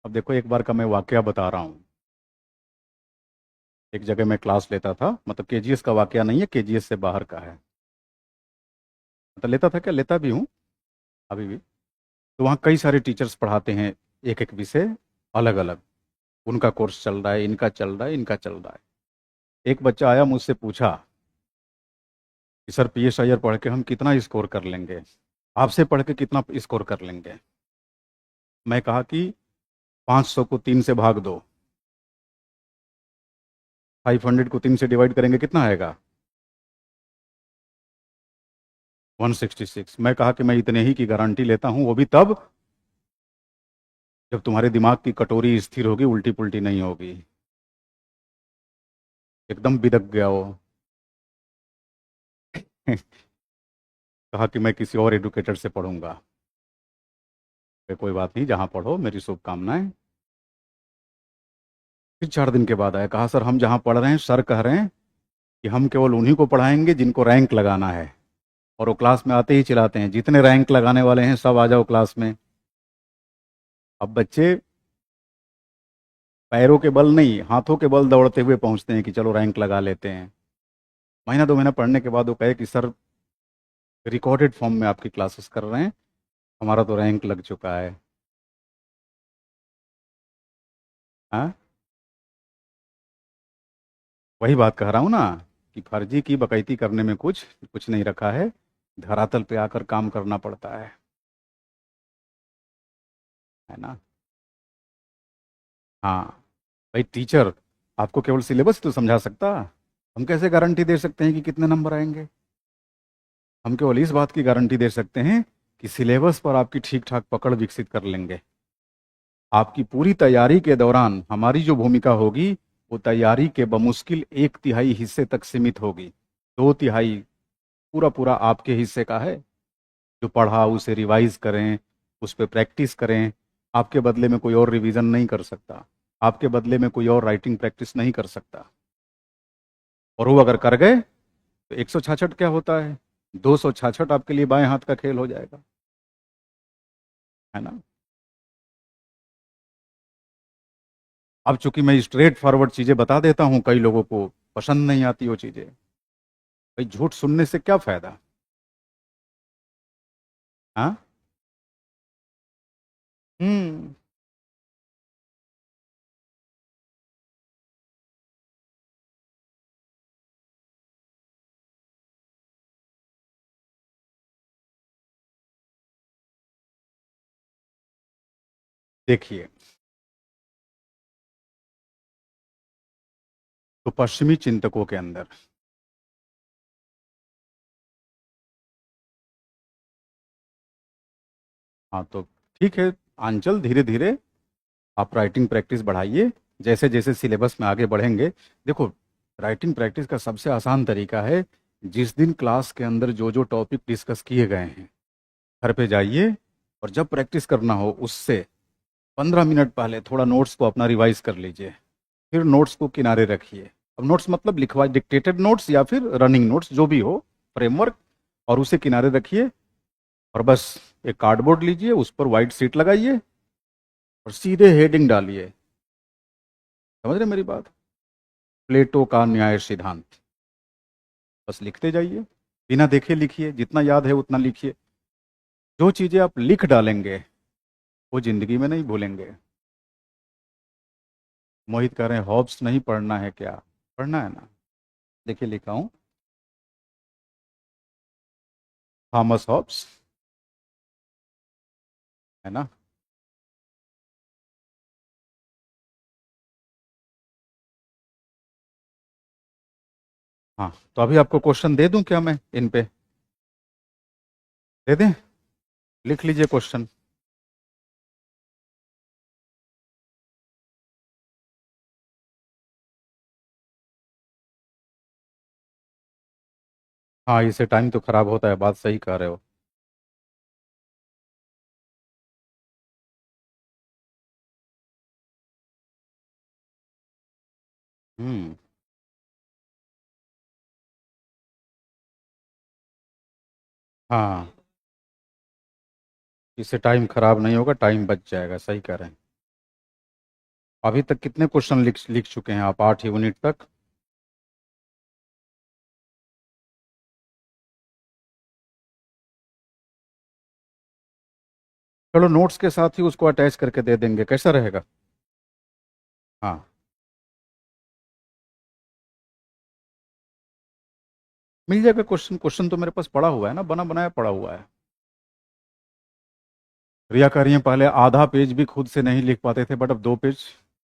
अब देखो, एक बार का मैं वाकया बता रहा हूँ। एक जगह मैं क्लास लेता था, मतलब केजीएस का वाकया नहीं है, केजीएस से बाहर का है। मतलब लेता था क्या, लेता भी हूँ अभी भी। तो वहाँ कई सारे टीचर्स पढ़ाते हैं, एक एक विषय अलग अलग। उनका कोर्स चल रहा है, इनका चल रहा है, इनका चल रहा है। एक बच्चा आया, मुझसे पूछा कि सर पीएसआईआर पढ़ के हम कितना स्कोर कर लेंगे, आपसे पढ़ के कितना स्कोर कर लेंगे। मैं कहा कि 500 को 3 से भाग दो, 500 को 3 से डिवाइड करेंगे, कितना आएगा? 166। मैं कहा कि मैं इतने ही की गारंटी लेता हूँ, वो भी तब जब तुम्हारे दिमाग की कटोरी स्थिर होगी, उल्टी पुल्टी नहीं होगी। एकदम बिदक गया वो। कहा कि मैं किसी और एडुकेटर से पढ़ूंगा। कोई बात नहीं, जहाँ पढ़ो, मेरी शुभकामनाएं। फिर 4 दिन के बाद आया, कहा सर हम जहाँ पढ़ रहे हैं सर कह रहे हैं कि हम केवल उन्हीं को पढ़ाएंगे जिनको रैंक लगाना है। और वो क्लास में आते ही चिल्लाते हैं, जितने रैंक लगाने वाले हैं सब आ जाओ क्लास में। अब बच्चे पैरों के बल नहीं, हाथों के बल दौड़ते हुए पहुंचते हैं कि चलो रैंक लगा लेते हैं। महीना 2 महीना पढ़ने के बाद वो कहे कि सर रिकॉर्डेड फॉर्म में आपकी क्लासेस कर रहे हैं, हमारा तो रैंक लग चुका है। हाँ, वही बात कह रहा हूँ ना, कि फर्जी की बकैती करने में कुछ कुछ नहीं रखा है, धरातल पे आकर काम करना पड़ता है ना। हाँ भाई, टीचर आपको केवल सिलेबस तो समझा सकता, हम कैसे गारंटी दे सकते हैं कि कितने नंबर आएंगे? हम केवल इस बात की गारंटी दे सकते हैं कि सिलेबस पर आपकी ठीक ठाक पकड़ विकसित कर लेंगे। आपकी पूरी तैयारी के दौरान हमारी जो भूमिका होगी, वो तैयारी के बमुश्किल 1/3 हिस्से तक सीमित होगी। 2/3 पूरा पूरा आपके हिस्से का है। जो पढ़ा उसे रिवाइज करें, उस पर प्रैक्टिस करें। आपके बदले में कोई और रिवीजन नहीं कर सकता, आपके बदले में कोई और राइटिंग प्रैक्टिस नहीं कर सकता। और वो अगर कर गए तो 166 क्या होता है, 266 आपके लिए बाएं हाथ का खेल हो जाएगा, है ना। अब चूंकि मैं स्ट्रेट फॉरवर्ड चीजें बता देता हूं, कई लोगों को पसंद नहीं आती वो चीजें। भाई झूठ सुनने से क्या फायदा। हाँ। हम्म। देखिए, तो पश्चिमी चिंतकों के अंदर, हाँ तो ठीक है, आंचल धीरे धीरे आप राइटिंग प्रैक्टिस बढ़ाइए। जैसे जैसे सिलेबस में आगे बढ़ेंगे, देखो, राइटिंग प्रैक्टिस का सबसे आसान तरीका है, जिस दिन क्लास के अंदर जो जो टॉपिक डिस्कस किए गए हैं, घर पे जाइए और जब प्रैक्टिस करना हो उससे 15 मिनट पहले थोड़ा नोट्स को अपना रिवाइज कर लीजिए। फिर नोट्स को किनारे रखिए। अब नोट्स मतलब लिखवा डिक्टेटेड नोट्स या फिर रनिंग नोट्स, जो भी हो, फ्रेमवर्क, और उसे किनारे रखिए। और बस एक कार्डबोर्ड लीजिए, उस पर व्हाइट शीट लगाइए और सीधे हेडिंग डालिए। समझ रहे मेरी बात, प्लेटो का न्याय सिद्धांत, बस लिखते जाइए, बिना देखे लिखिए, जितना याद है उतना लिखिए। जो चीजें आप लिख डालेंगे वो जिंदगी में नहीं भूलेंगे। मोहित कह रहे हैं हॉब्स नहीं पढ़ना है क्या, पढ़ना है ना। देखिए लिखा हूं, थॉमस हॉब्स, है ना। हाँ, तो अभी आपको क्वेश्चन दे दूं क्या मैं इन पे, दे दें, लिख लीजिए क्वेश्चन। हाँ, इससे टाइम तो खराब होता है, बात सही कह रहे हो। हम्म। हाँ, इससे टाइम खराब नहीं होगा, टाइम बच जाएगा, सही कह रहे हैं। अभी तक कितने क्वेश्चन लिख लिख चुके हैं आप, 8 यूनिट तक। चलो नोट्स के साथ ही उसको अटैच करके दे देंगे, कैसा रहेगा। हाँ, मिल जाएगा क्वेश्चन, क्वेश्चन तो मेरे पास पड़ा हुआ है ना, बना बनाया पड़ा हुआ है। रिया कह रही है पहले आधा पेज भी खुद से नहीं लिख पाते थे, बट अब 2 पेज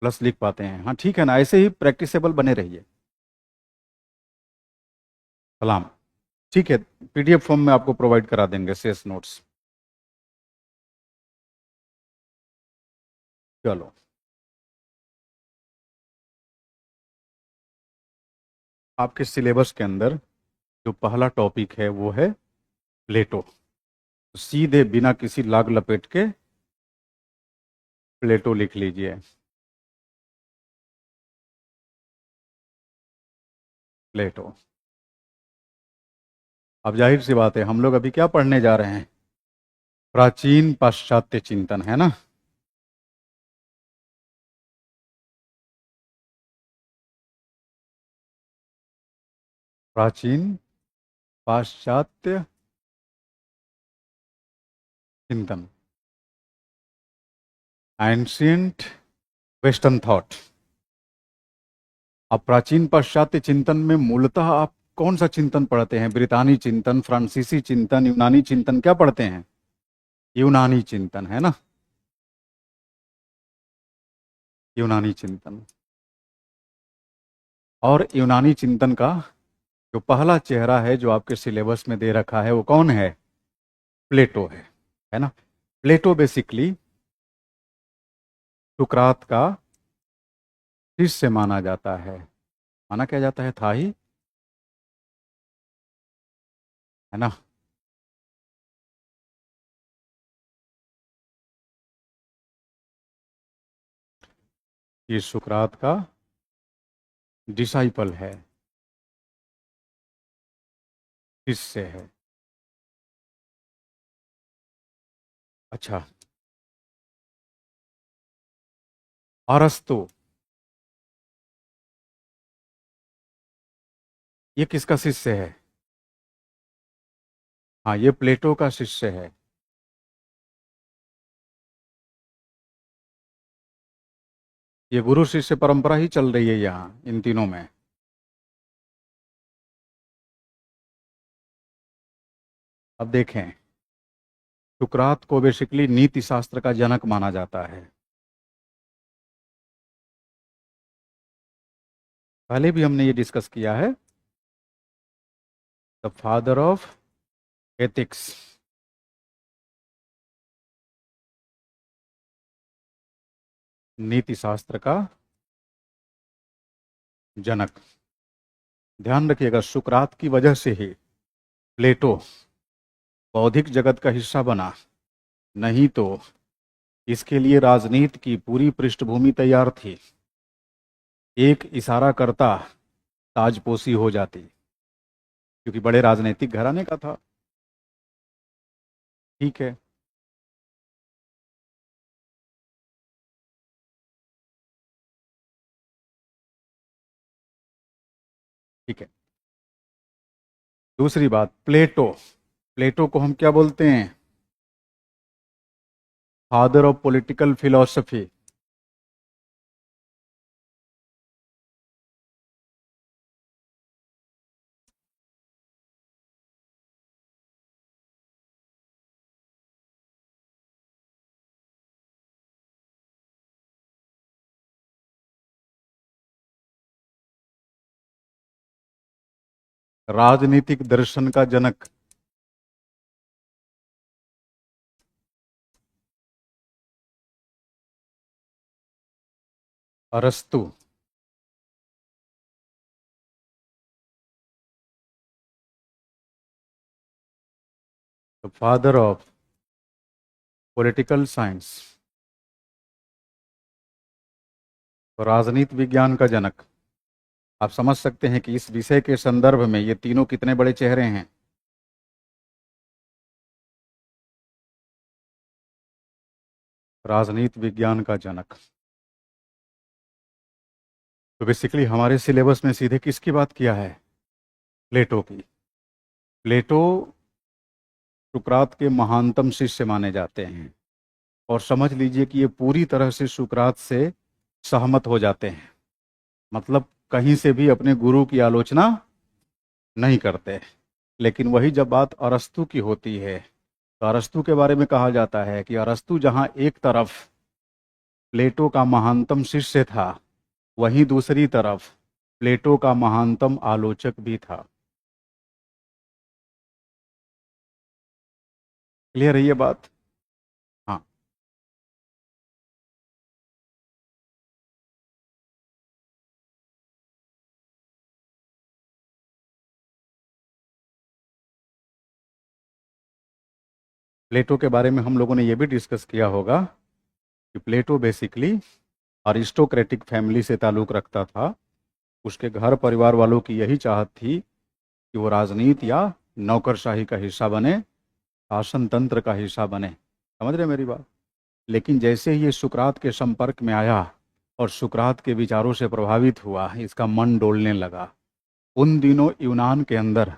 प्लस लिख पाते हैं। हाँ ठीक है ना, ऐसे ही प्रैक्टिसेबल बने रहिए। सलाम। ठीक है, पीडीएफ फॉर्म में आपको प्रोवाइड करा देंगे शेष नोट्स। चलो, आपके सिलेबस के अंदर जो पहला टॉपिक है वो है प्लेटो। सीधे बिना किसी लाग लपेट के प्लेटो लिख लीजिए। प्लेटो। अब जाहिर सी बात है, हम लोग अभी क्या पढ़ने जा रहे हैं, प्राचीन पाश्चात्य चिंतन, है ना। प्राचीन पाश्चात्य चिंतन, एंशियंट वेस्टर्न थॉट। अब प्राचीन पाश्चात्य चिंतन में मूलतः आप कौन सा चिंतन पढ़ते हैं, ब्रितानी चिंतन, फ्रांसीसी चिंतन, यूनानी चिंतन, क्या पढ़ते हैं। यूनानी चिंतन, है ना, यूनानी चिंतन। और यूनानी चिंतन का जो पहला चेहरा है जो आपके सिलेबस में दे रखा है वो कौन है, प्लेटो है ना। प्लेटो बेसिकली सुकरात का शिष्य माना जाता है। माना क्या जाता है, था ही। है ना। ये सुकरात का डिसाइपल है, शिष्य है। अच्छा, अरस्तु, ये किसका शिष्य है? हाँ, ये प्लेटो का शिष्य है। ये गुरु शिष्य परंपरा ही चल रही है यहाँ इन तीनों में। अब देखें, सुकरात को बेसिकली नीति शास्त्र का जनक माना जाता है। पहले भी हमने ये डिस्कस किया है, द फादर ऑफ एथिक्स। नीति शास्त्र का जनक। ध्यान रखिएगा, सुकरात की वजह से ही प्लेटो बौद्धिक जगत का हिस्सा बना, नहीं तो इसके लिए राजनीति की पूरी पृष्ठभूमि तैयार थी। एक इशारा करता ताजपोशी हो जाती, क्योंकि बड़े राजनीतिक घराने का था। ठीक है, ठीक है। दूसरी बात, प्लेटो, प्लेटो को हम क्या बोलते हैं? Father of political philosophy. राजनीतिक दर्शन का जनक। अरस्तु। फादर ऑफ पॉलिटिकल साइंस, राजनीति विज्ञान का जनक। आप समझ सकते हैं कि इस विषय के संदर्भ में ये तीनों कितने बड़े चेहरे हैं। राजनीति विज्ञान का जनक। तो बेसिकली हमारे सिलेबस में सीधे किसकी बात किया है? प्लेटो की। प्लेटो सुकरात के महानतम शिष्य माने जाते हैं, और समझ लीजिए कि ये पूरी तरह से सुकरात से सहमत हो जाते हैं। मतलब कहीं से भी अपने गुरु की आलोचना नहीं करते। लेकिन वही जब बात अरस्तु की होती है, तो अरस्तु के बारे में कहा जाता है कि अरस्तु जहां एक तरफ प्लेटो का महानतम शिष्य था, वहीं दूसरी तरफ प्लेटो का महानतम आलोचक भी था। क्लियर है ये बात? हाँ। प्लेटो के बारे में हम लोगों ने ये भी डिस्कस किया होगा कि प्लेटो बेसिकली अरिस्टोक्रेटिक फैमिली से ताल्लुक़ रखता था। उसके घर परिवार वालों की यही चाहत थी कि वो राजनीति या नौकरशाही का हिस्सा बने, शासन तंत्र का हिस्सा बने। समझ रहे मेरी बात? लेकिन जैसे ही ये सुकरात के संपर्क में आया और सुकरात के विचारों से प्रभावित हुआ, इसका मन डोलने लगा। उन दिनों यूनान के अंदर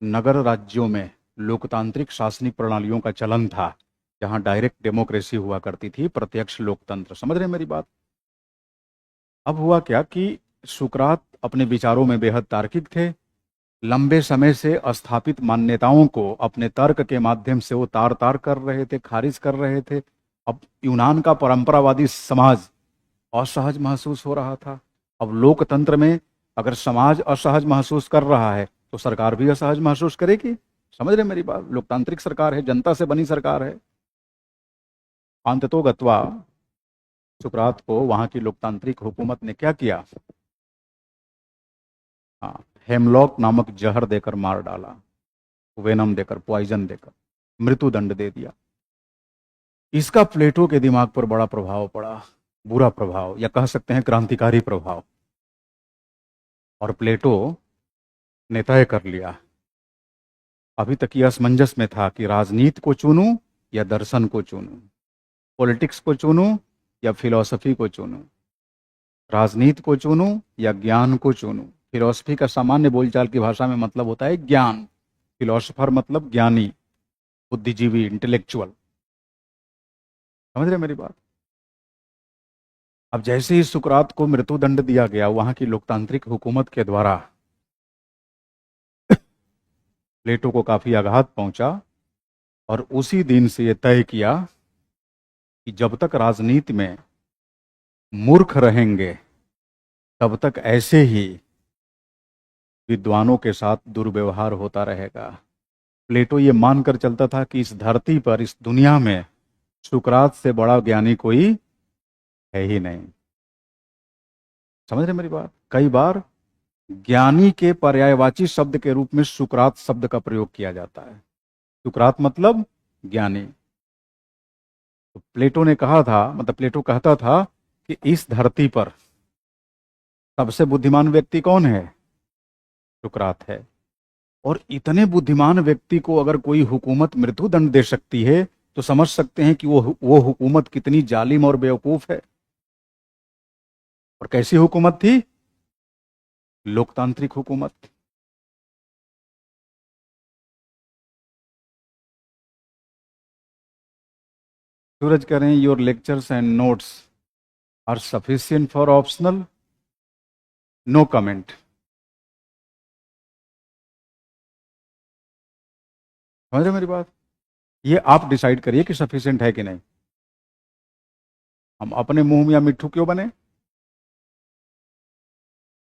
नगर राज्यों में लोकतांत्रिक शासनिक प्रणालियों का चलन था, जहां डायरेक्ट डेमोक्रेसी हुआ करती थी, प्रत्यक्ष लोकतंत्र। समझ रहे मेरी बात? अब हुआ क्या कि सुकरात अपने विचारों में बेहद तार्किक थे। लंबे समय से स्थापित मान्यताओं को अपने तर्क के माध्यम से वो तार तार कर रहे थे, खारिज कर रहे थे। अब यूनान का परंपरावादी समाज असहज महसूस हो रहा था। अब लोकतंत्र में अगर समाज असहज महसूस कर रहा है, तो सरकार भी असहज महसूस करेगी। समझ रहे मेरी बात? लोकतांत्रिक सरकार है, जनता से बनी सरकार है। अंततोगत्वा सुकरात को वहां की लोकतांत्रिक हुकूमत ने क्या किया? हाँ, हेमलॉक नामक जहर देकर मार डाला। वेनम देकर, पॉइजन देकर मृत्युदंड दे दिया। इसका प्लेटो के दिमाग पर बड़ा प्रभाव पड़ा, बुरा प्रभाव, या कह सकते हैं क्रांतिकारी प्रभाव। और प्लेटो ने तय कर लिया, अभी तक ये असमंजस में था कि राजनीति को चुनूं या दर्शन को चुनूं, पॉलिटिक्स को चुनूं या फिलॉसफी को चुनूं, राजनीति को चुनूं या ज्ञान को चुनूं। फिलॉसफी का सामान्य बोलचाल की भाषा में मतलब होता है ज्ञान, फिलॉसफर मतलब ज्ञानी, बुद्धिजीवी, इंटेलेक्चुअल। समझ रहे मेरी बात? अब जैसे ही सुकरात को मृत्युदंड दिया गया वहां की लोकतांत्रिक हुकूमत के द्वारा, प्लेटो को काफी आघात पहुंचा और उसी दिन से यह तय किया कि जब तक राजनीति में मूर्ख रहेंगे तब तक ऐसे ही विद्वानों के साथ दुर्व्यवहार होता रहेगा। प्लेटो ये मानकर चलता था कि इस धरती पर, इस दुनिया में सुकरात से बड़ा ज्ञानी कोई है ही नहीं। समझ रहे मेरी बात? कई बार ज्ञानी के पर्यायवाची शब्द के रूप में सुकरात शब्द का प्रयोग किया जाता है। सुकरात मतलब ज्ञानी। तो प्लेटो ने कहा था, मतलब प्लेटो कहता था कि इस धरती पर सबसे बुद्धिमान व्यक्ति कौन है? सुकरात है। और इतने बुद्धिमान व्यक्ति को अगर कोई हुकूमत मृत्युदंड दे सकती है तो समझ सकते हैं कि वो हुकूमत कितनी जालिम और बेवकूफ है। और कैसी हुकूमत थी? लोकतांत्रिक हुकूमत। सूरज कह रहे हैं your lectures and notes are sufficient for optional, no comment. समझ रहे मेरी बात? ये आप डिसाइड करिए कि सफिशिएंट है कि नहीं। हम अपने मुंह में या मिट्ठू क्यों बने?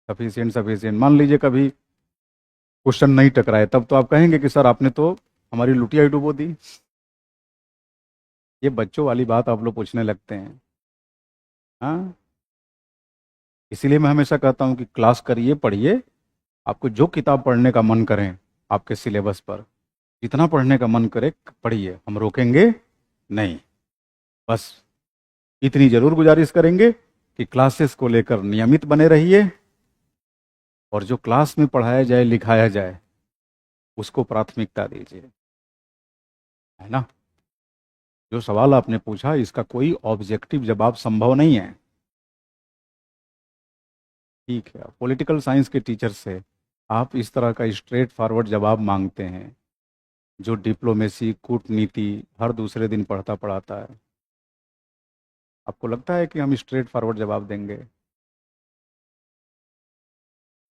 सफिशिएंट सफिशिएंट, मान लीजिए कभी क्वेश्चन नहीं टकराए तब तो आप कहेंगे कि सर आपने तो हमारी लुटिया ही डुबो दी। ये बच्चों वाली बात आप लोग पूछने लगते हैं। हाँ, इसीलिए मैं हमेशा कहता हूँ कि क्लास करिए, पढ़िए। आपको जो किताब पढ़ने का मन करें आपके सिलेबस पर, जितना पढ़ने का मन करे पढ़िए, हम रोकेंगे नहीं। बस इतनी जरूर गुजारिश करेंगे कि क्लासेस को लेकर नियमित बने रहिए और जो क्लास में पढ़ाया जाए, लिखाया जाए, उसको प्राथमिकता दीजिए, है ना? जो सवाल आपने पूछा इसका कोई ऑब्जेक्टिव जवाब संभव नहीं है। ठीक है, पॉलिटिकल साइंस के टीचर से आप इस तरह का स्ट्रेट फॉरवर्ड जवाब मांगते हैं जो डिप्लोमेसी, कूटनीति हर दूसरे दिन पढ़ता पढ़ाता है। आपको लगता है कि हम स्ट्रेट फॉरवर्ड जवाब देंगे?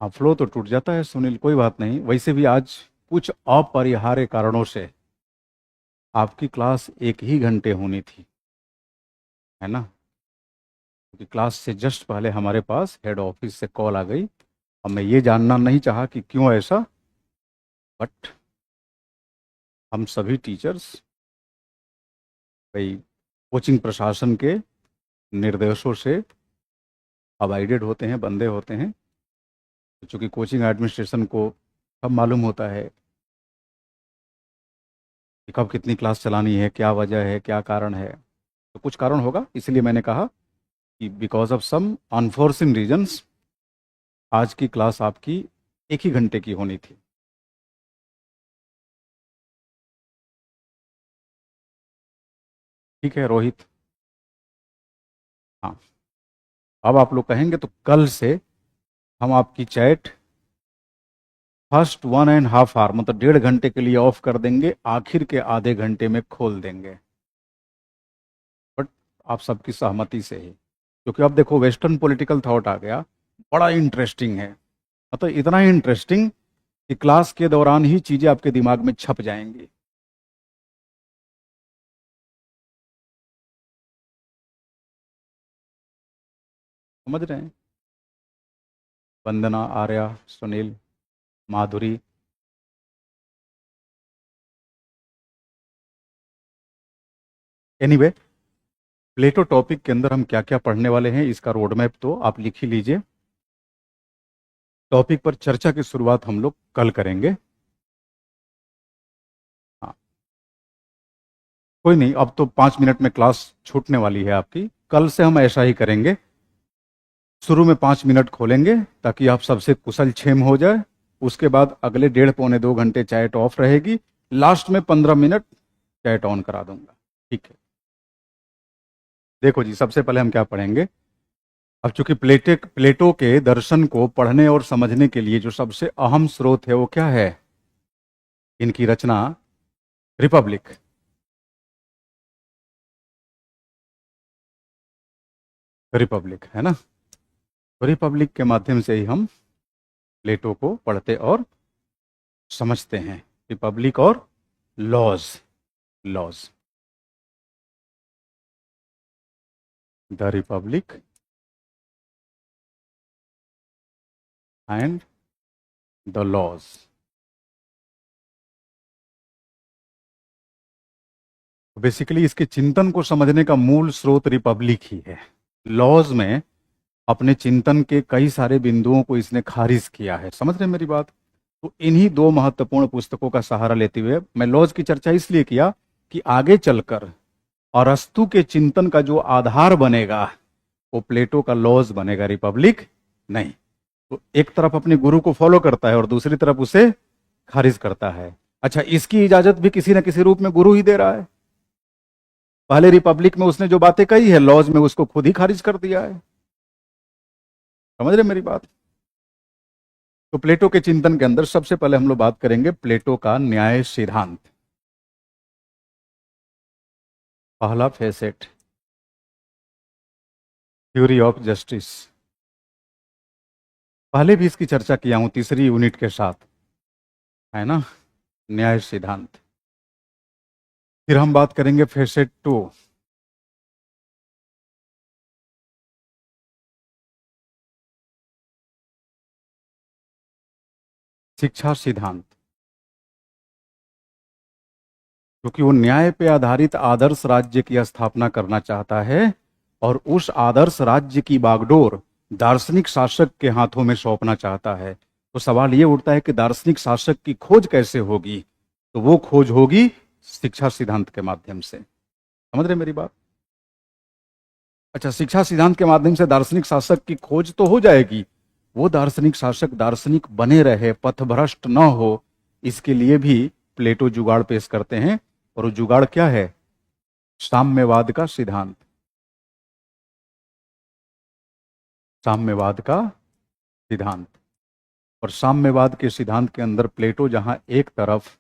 हाँ, फ्लो तो टूट जाता है सुनील, कोई बात नहीं। वैसे भी आज कुछ अपरिहार्य कारणों से आपकी क्लास 1 ही घंटे होनी थी, है ना? क्योंकि क्लास से जस्ट पहले हमारे पास हेड ऑफिस से कॉल आ गई। अब मैं ये जानना नहीं चाहा कि क्यों ऐसा, बट हम सभी टीचर्स भाई कोचिंग प्रशासन के निर्देशों से अबाइडेड होते हैं, बंदे होते हैं। चूँकि कोचिंग एडमिनिस्ट्रेशन को सब मालूम होता है कि कब कितनी क्लास चलानी है, क्या वजह है, क्या कारण है। तो कुछ कारण होगा, इसलिए मैंने कहा कि because of some unforeseen reasons आज की क्लास आपकी 1 ही घंटे की होनी थी। ठीक है रोहित? हाँ, अब आप लोग कहेंगे तो कल से हम आपकी चैट फर्स्ट 1.5 आवर मतलब 1.5 घंटे के लिए ऑफ कर देंगे, आखिर के आधे घंटे में खोल देंगे, बट आप सबकी सहमति से ही। क्योंकि अब देखो वेस्टर्न पॉलिटिकल थॉट आ गया, बड़ा इंटरेस्टिंग है। मतलब इतना इंटरेस्टिंग कि क्लास के दौरान ही चीजें आपके दिमाग में छप जाएंगी। समझ रहे हैं? वंदना, आर्या, सुनील, माधुरी। एनीवे, प्लेटो टॉपिक के अंदर हम क्या क्या पढ़ने वाले हैं इसका रोड मैप तो आप लिख ही लीजिए। टॉपिक पर चर्चा की शुरुआत हम लोग कल करेंगे। कोई नहीं, अब तो 5 मिनट में क्लास छूटने वाली है आपकी। कल से हम ऐसा ही करेंगे, शुरू में 5 मिनट खोलेंगे ताकि आप सबसे कुशल क्षेम हो जाए। उसके बाद अगले 1.5 पौने 2 घंटे चैट ऑफ रहेगी, लास्ट में 15 मिनट चैट ऑन करा दूंगा। ठीक है। देखो जी, सबसे पहले हम क्या पढ़ेंगे। अब चूंकि प्लेटो के दर्शन को पढ़ने और समझने के लिए जो सबसे अहम स्रोत है वो क्या है, इनकी रचना रिपब्लिक। रिपब्लिक है ना। तो रिपब्लिक के माध्यम से ही हम प्लेटो को पढ़ते और समझते हैं। रिपब्लिक और Laws. Laws, the Republic and the Laws. Basically इसके चिंतन को समझने का मूल स्रोत रिपब्लिक ही है। लॉज में अपने चिंतन के कई सारे बिंदुओं को इसने खारिज किया है। समझ रहे हैं मेरी बात। तो इन्हीं दो महत्वपूर्ण पुस्तकों का सहारा लेते हुए मैं लॉज की चर्चा इसलिए किया कि आगे चलकर अरस्तु के चिंतन का जो आधार बनेगा वो प्लेटो का लॉज बनेगा, रिपब्लिक नहीं। तो एक तरफ अपने गुरु को फॉलो करता है और दूसरी तरफ उसे खारिज करता है। अच्छा, इसकी इजाजत भी किसी न किसी रूप में गुरु ही दे रहा है। पहले रिपब्लिक में उसने जो बातें कही है, लॉज में उसको खुद ही खारिज कर दिया है। समझ रहे मेरी बात। तो प्लेटो के चिंतन के अंदर सबसे पहले हम लोग बात करेंगे प्लेटो का न्याय सिद्धांत। पहला फेसेट, थ्योरी ऑफ जस्टिस। पहले भी इसकी चर्चा किया हूं तीसरी यूनिट के साथ, है ना, न्याय सिद्धांत। फिर हम बात करेंगे फेसेट 2, शिक्षा सिद्धांत। क्योंकि वो न्याय पे आधारित आदर्श राज्य की स्थापना करना चाहता है और उस आदर्श राज्य की बागडोर दार्शनिक शासक के हाथों में सौंपना चाहता है। तो सवाल ये उठता है कि दार्शनिक शासक की खोज कैसे होगी। तो वो खोज होगी शिक्षा सिद्धांत के माध्यम से। समझ रहे मेरी बात। अच्छा, शिक्षा सिद्धांत के माध्यम से दार्शनिक शासक की खोज तो हो जाएगी, वो दार्शनिक शासक दार्शनिक बने रहे, पथभ्रष्ट न हो, इसके लिए भी प्लेटो जुगाड़ पेश करते हैं। और वो जुगाड़ क्या है? साम्यवाद का सिद्धांत। साम्यवाद का सिद्धांत। और साम्यवाद के सिद्धांत के अंदर प्लेटो जहां एक तरफ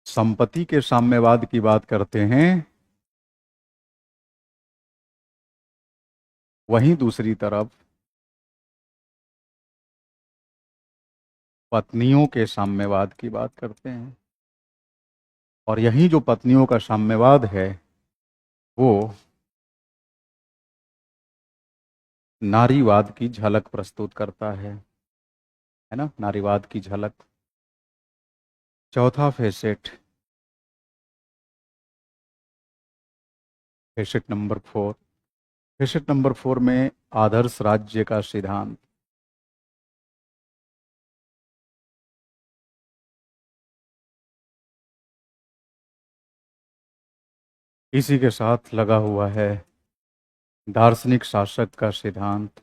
संपत्ति के साम्यवाद की बात करते हैं, वहीं दूसरी तरफ पत्नियों के साम्यवाद की बात करते हैं। और यही जो पत्नियों का साम्यवाद है वो नारीवाद की झलक प्रस्तुत करता है ना, नारीवाद की झलक। चौथा facet, facet number 4। Facet number 4 में आदर्श राज्य का सिद्धांत। इसी के साथ लगा हुआ है दार्शनिक शासक का सिद्धांत।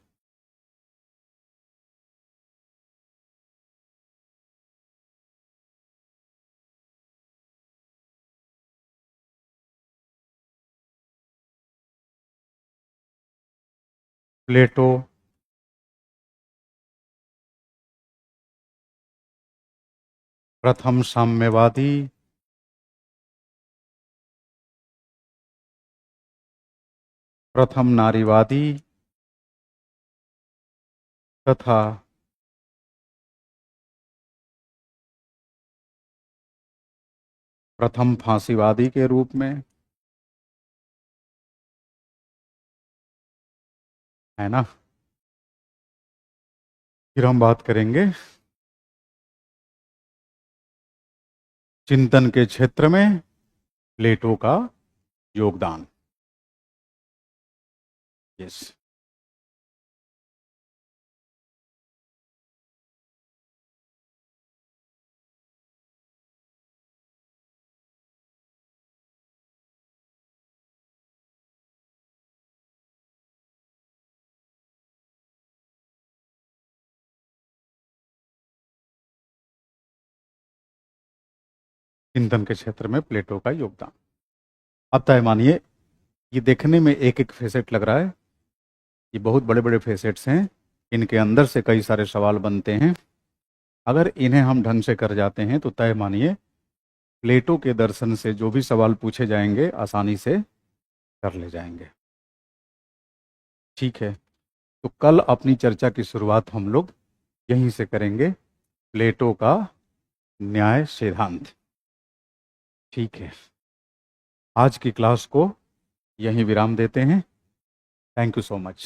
प्लेटो प्रथम साम्यवादी, प्रथम नारीवादी तथा प्रथम फांसीवादी के रूप में, है ना। फिर हम बात करेंगे चिंतन के क्षेत्र में प्लेटो का योगदान। यस। चिंतन के क्षेत्र में प्लेटो का योगदान। अब तय मानिए, ये देखने में एक एक फेसेट लग रहा है, ये बहुत बड़े बड़े फेसेट्स हैं, इनके अंदर से कई सारे सवाल बनते हैं। अगर इन्हें हम ढंग से कर जाते हैं तो तय मानिए प्लेटो के दर्शन से जो भी सवाल पूछे जाएंगे आसानी से कर ले जाएंगे। ठीक है, तो कल अपनी चर्चा की शुरुआत हम लोग यहीं से करेंगे, प्लेटो का न्याय सिद्धांत। ठीक है, आज की क्लास को यहीं विराम देते हैं। Thank you so much.